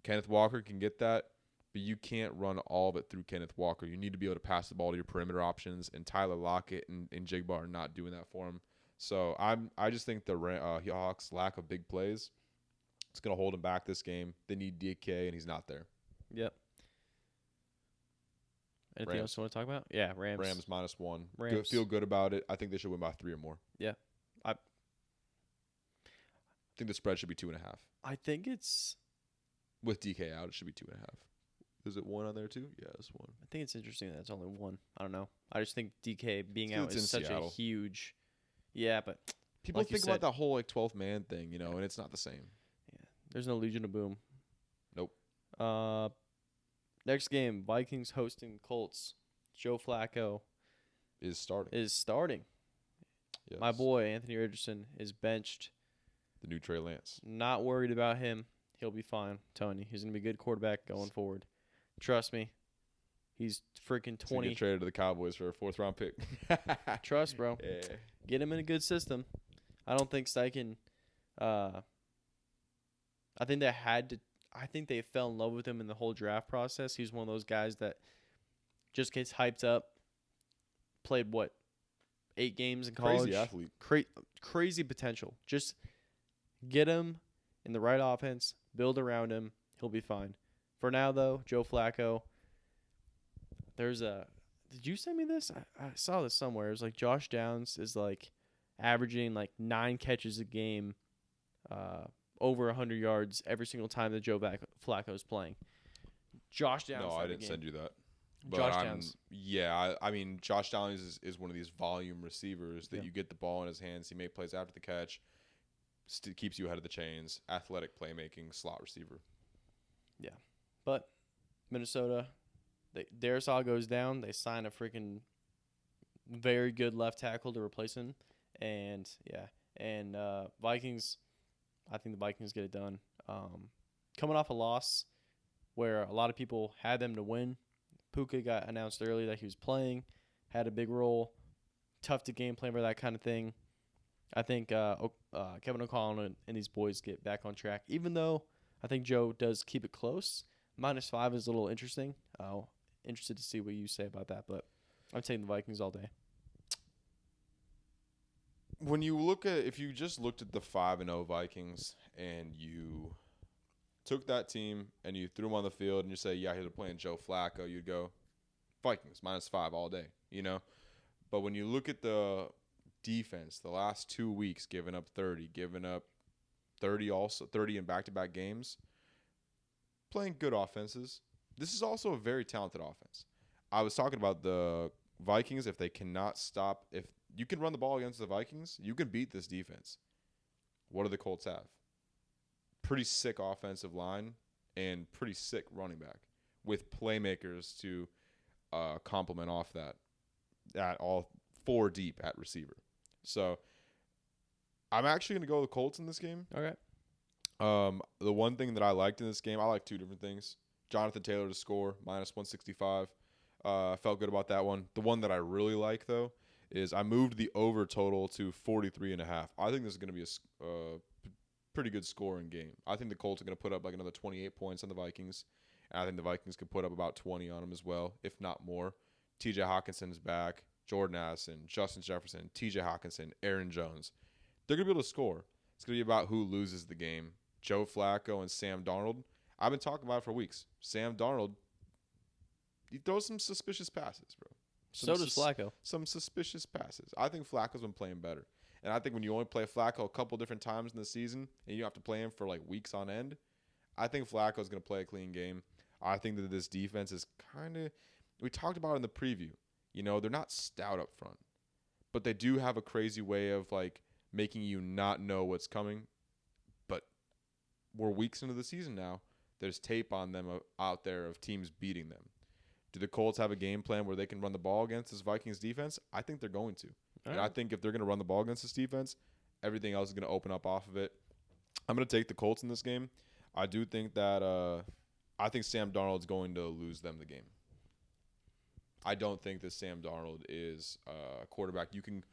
Kenneth Walker can get that, but you can't run all of it through Kenneth Walker. You need to be able to pass the ball to your perimeter options, and Tyler Lockett and Jigba are not doing that for him. So I just think the Hawks' lack of big plays is going to hold them back this game. They need DK, and he's not there. Yep. Anything else you want to talk about? Yeah, Rams. Rams -1. Rams. Feel good about it. I think they should win by 3 or more. Yeah. I think the spread should be 2.5. I think it's... With DK out, it should be 2.5. Is it 1 on there too? Yeah, it's 1. I think it's interesting that it's only 1. I don't know. I just think DK being out is such Seattle. A huge... Yeah, but... People think about that whole 12th man thing, and it's not the same. Yeah. There's no Legion of Boom. Nope. Uh, next game, Vikings hosting Colts. Joe Flacco Is starting. is starting. Yes. My boy, Anthony Richardson, is benched. The new Trey Lance. Not worried about him. He'll be fine. I'm telling you. He's going to be a good quarterback going forward. Trust me. He's freaking 20. So get traded to the Cowboys for a 4th-round pick. Trust, bro. Yeah. Get him in a good system. I don't think Steichen. I think they fell in love with him in the whole draft process. He's one of those guys that just gets hyped up. Played 8 games in college. Crazy athlete. Crazy potential. Just get him in the right offense. Build around him. He'll be fine. For now, though, Joe Flacco. Did you send me this? I saw this somewhere. It was like Josh Downs is like averaging like 9 catches a game, over 100 yards every single time that Joe Flacco is playing. Josh Downs. No, I didn't send you that. But Josh Downs. Yeah, I mean, Josh Downs is one of these volume receivers that you get the ball in his hands. He makes plays after the catch, keeps you ahead of the chains, athletic playmaking, slot receiver. Yeah. But Minnesota, Darisaw goes down. They sign a freaking very good left tackle to replace him. And, Vikings, I think the Vikings get it done. Coming off a loss where a lot of people had them to win. Puka got announced early that he was playing, had a big role, tough to game plan for that kind of thing. I think Kevin O'Connell and these boys get back on track, even though I think Joe does keep it close. -5 is a little interesting. Interested to see what you say about that, but I'm taking the Vikings all day. When you if you just looked at the 5-0 Vikings and you took that team and you threw them on the field and you say, yeah, they're playing Joe Flacco, you'd go, Vikings, -5 all day, But when you look at the defense, the last 2 weeks, giving up 30 in back-to-back games, playing good offenses. This is also a very talented offense. I was talking about the Vikings, if they cannot stop, if you can run the ball against the Vikings, you can beat this defense. What do the Colts have? Pretty sick offensive line and pretty sick running back with playmakers to complement off that at all 4 deep at receiver. So I'm actually going to go with the Colts in this game. Okay. The one thing that I liked in this game, I like 2 different things. Jonathan Taylor to score, -165. Felt good about that one. The one that I really like, though, is I moved the over total to 43.5. I think this is going to be a pretty good scoring game. I think the Colts are going to put up like another 28 points on the Vikings. And I think the Vikings could put up about 20 on them as well, if not more. TJ Hawkinson is back. Jordan Addison, Justin Jefferson, TJ Hawkinson, Aaron Jones. They're going to be able to score. It's going to be about who loses the game. Joe Flacco and Sam Darnold. I've been talking about it for weeks. Sam Darnold, he throws some suspicious passes, bro. So does Flacco. Some suspicious passes. I think Flacco's been playing better. And I think when you only play Flacco a couple different times in the season and you have to play him for like weeks on end, I think Flacco's going to play a clean game. I think that this defense is kind of, we talked about it in the preview. They're not stout up front, but they do have a crazy way of like making you not know what's coming. But we're weeks into the season now. There's tape on them out there of teams beating them. Do the Colts have a game plan where they can run the ball against this Vikings defense? I think they're going to. And I think if they're going to run the ball against this defense, everything else is going to open up off of it. I'm going to take the Colts in this game. I do think that I think Sam Darnold's going to lose them the game. I don't think that Sam Darnold is a quarterback you can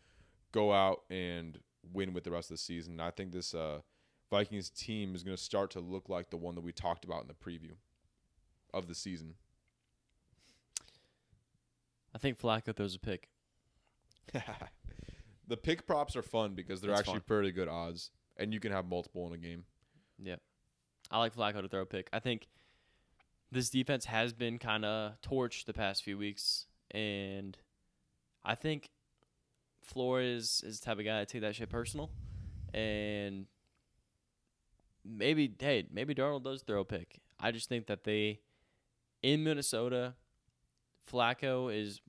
go out and win with the rest of the season. I think this Vikings team is going to start to look like the one that we talked about in the preview of the season. I think Flacco throws a pick. The pick props are fun because they're actually pretty good odds, and you can have multiple in a game. Yeah. I like Flacco to throw a pick. I think this defense has been kind of torched the past few weeks, and I think Flores is the type of guy to take that shit personal, and maybe Darnold does throw a pick. I just think that in Minnesota, Flacco is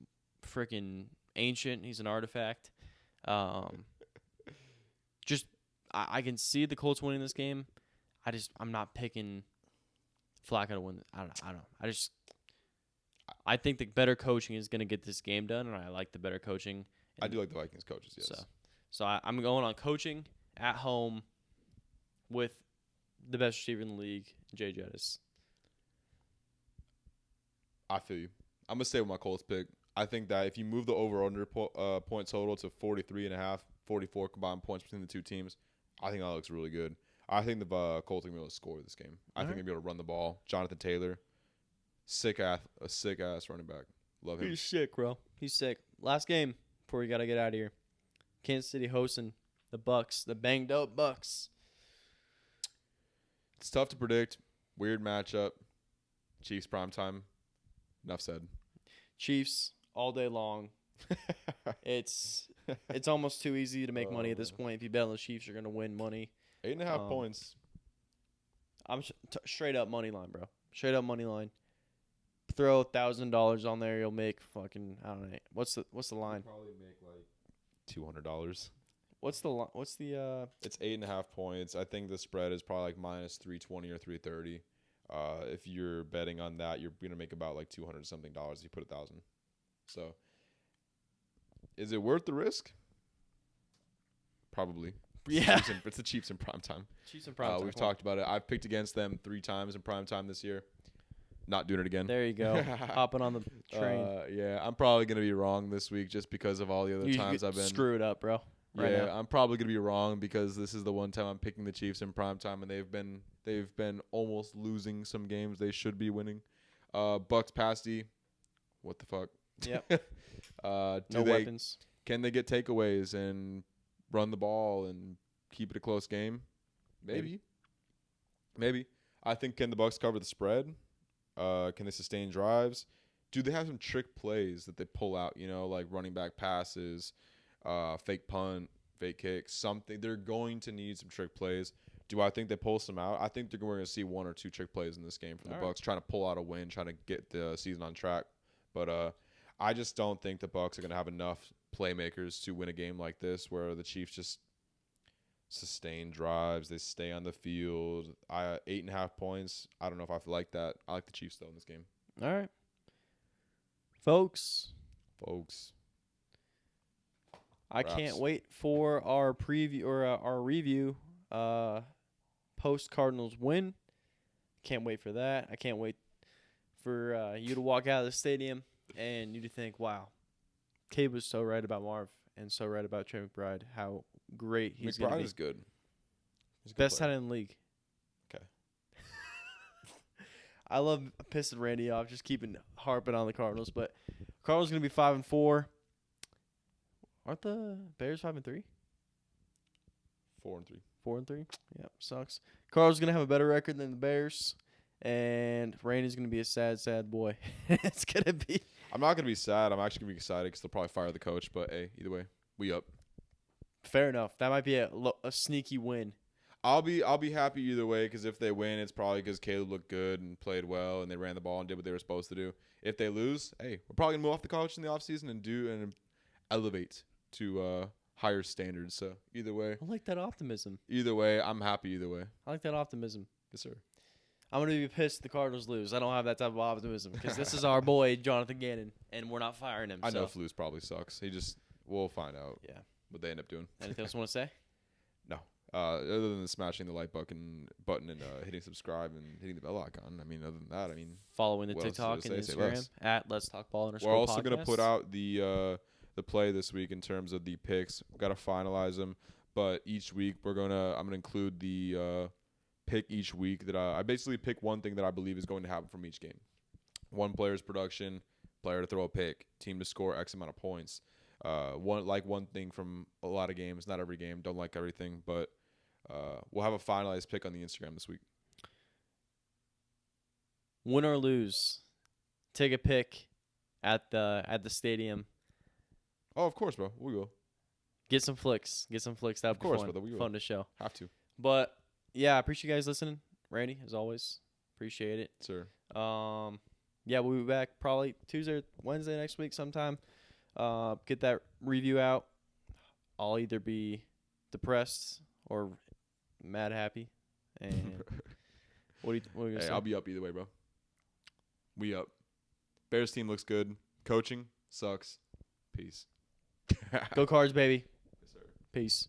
freaking ancient. He's an artifact. I can see the Colts winning this game. I'm not picking Flacco to win. I don't know. I think the better coaching is going to get this game done, and I like the better coaching. I do like the Vikings coaches, yes. So I'm going on coaching at home with the best receiver in the league, Jay Jettis. I feel you. I'm going to stay with my Colts pick. I think that if you move the over-under point total to 43.5, 44 combined points between the two teams, I think that looks really good. I think the Colts are going to be able to score this game. I think they're going to be able to run the ball. Jonathan Taylor, a sick-ass running back. Love him. He's sick, bro. He's sick. Last game before we got to get out of here. Kansas City hosting the Bucks, the banged-up Bucks. It's tough to predict. Weird matchup. Chiefs primetime. Enough said. Chiefs all day long. It's almost too easy to make money at this point. If you bet on the Chiefs, you're going to win money. 8.5 points. I'm straight up money line, bro. Straight up money line. Throw $1,000 on there, you'll make fucking, I don't know. What's the line? Probably make like $200. What's the It's 8.5 points. I think the spread is probably like minus 320 or 330. If you're betting on that, you're gonna make about like $200 something if you put 1,000. So, is it worth the risk? Probably. Yeah. It's the Chiefs in primetime. Chiefs in primetime. We've talked about it. I've picked against them 3 times in primetime this year. Not doing it again. There you go. Hopping on the train. Yeah, I'm probably gonna be wrong this week just because of all the other times I've been screwed up, bro. Right now. I'm probably gonna be wrong because this is the one time I'm picking the Chiefs in primetime, and they've been almost losing some games they should be winning. Bucks pasty, what the fuck? Yep. No weapons. Can they get takeaways and run the ball and keep it a close game? Maybe. I think can the Bucks cover the spread? Can they sustain drives? Do they have some trick plays that they pull out? Like running back passes. Fake punt, fake kick, something. They're going to need some trick plays. Do I think they pull some out? I think we're going to see 1 or 2 trick plays in this game from the Bucks, trying to pull out a win, trying to get the season on track. But I just don't think the Bucks are going to have enough playmakers to win a game like this, where the Chiefs just sustain drives, they stay on the field. 8.5 points. I don't know if I like that. I like the Chiefs though in this game. All right, folks. I can't wait for our preview or our review post Cardinals win. Can't wait for that. I can't wait for you to walk out of the stadium and you to think, wow, Cade was so right about Marv and so right about Trey McBride. How great he's going to be. McBride is good. Best tight end in the league. Okay. I love pissing Randy off, just harping on the Cardinals. But Cardinals going to be 5-4. Aren't the Bears 5-3? 4-3. 4-3? Yep, sucks. Cardinals going to have a better record than the Bears. And Randy's going to be a sad, sad boy. It's going to be. I'm not going to be sad. I'm actually going to be excited because they'll probably fire the coach. But, hey, either way, we up. Fair enough. That might be a sneaky win. I'll be happy either way because if they win, it's probably because Caleb looked good and played well and they ran the ball and did what they were supposed to do. If they lose, hey, we're probably going to move off the coach in the offseason and elevate to higher standards. So, either way. I like that optimism. Either way, I'm happy either way. I like that optimism. Yes, sir. I'm going to be pissed if the Cardinals lose. I don't have that type of optimism because this is our boy, Jonathan Gannon, and we're not firing him. I know Flus probably sucks. We'll find out what they end up doing. Anything else you want to say? No. Other than smashing the like button and hitting subscribe and hitting the bell icon. I mean, other than that, following the TikTok and Instagram at Let's Talk Ball _. We're also going to put out the play this week in terms of the picks. We've got to finalize them, but each week I'm going to include the pick each week that I basically pick one thing that I believe is going to happen from each game. One player's production, player to throw a pick, team to score X amount of points. One thing from a lot of games, not every game, don't like everything, but we'll have a finalized pick on the Instagram this week. Win or lose, take a pick at the stadium. Oh, of course, bro. We will. Get some flicks. That would be fun. Of course, brother. We will. Fun to show. Have to. But yeah, I appreciate you guys listening. Randy, as always, appreciate it. Sir. Yeah, we'll be back probably Tuesday or Wednesday next week sometime. Get that review out. I'll either be depressed or mad happy. And What are you gonna Hey, say? I'll be up either way, bro. We up. Bears team looks good. Coaching sucks. Peace. Go Cards, baby. Yes, sir. Peace.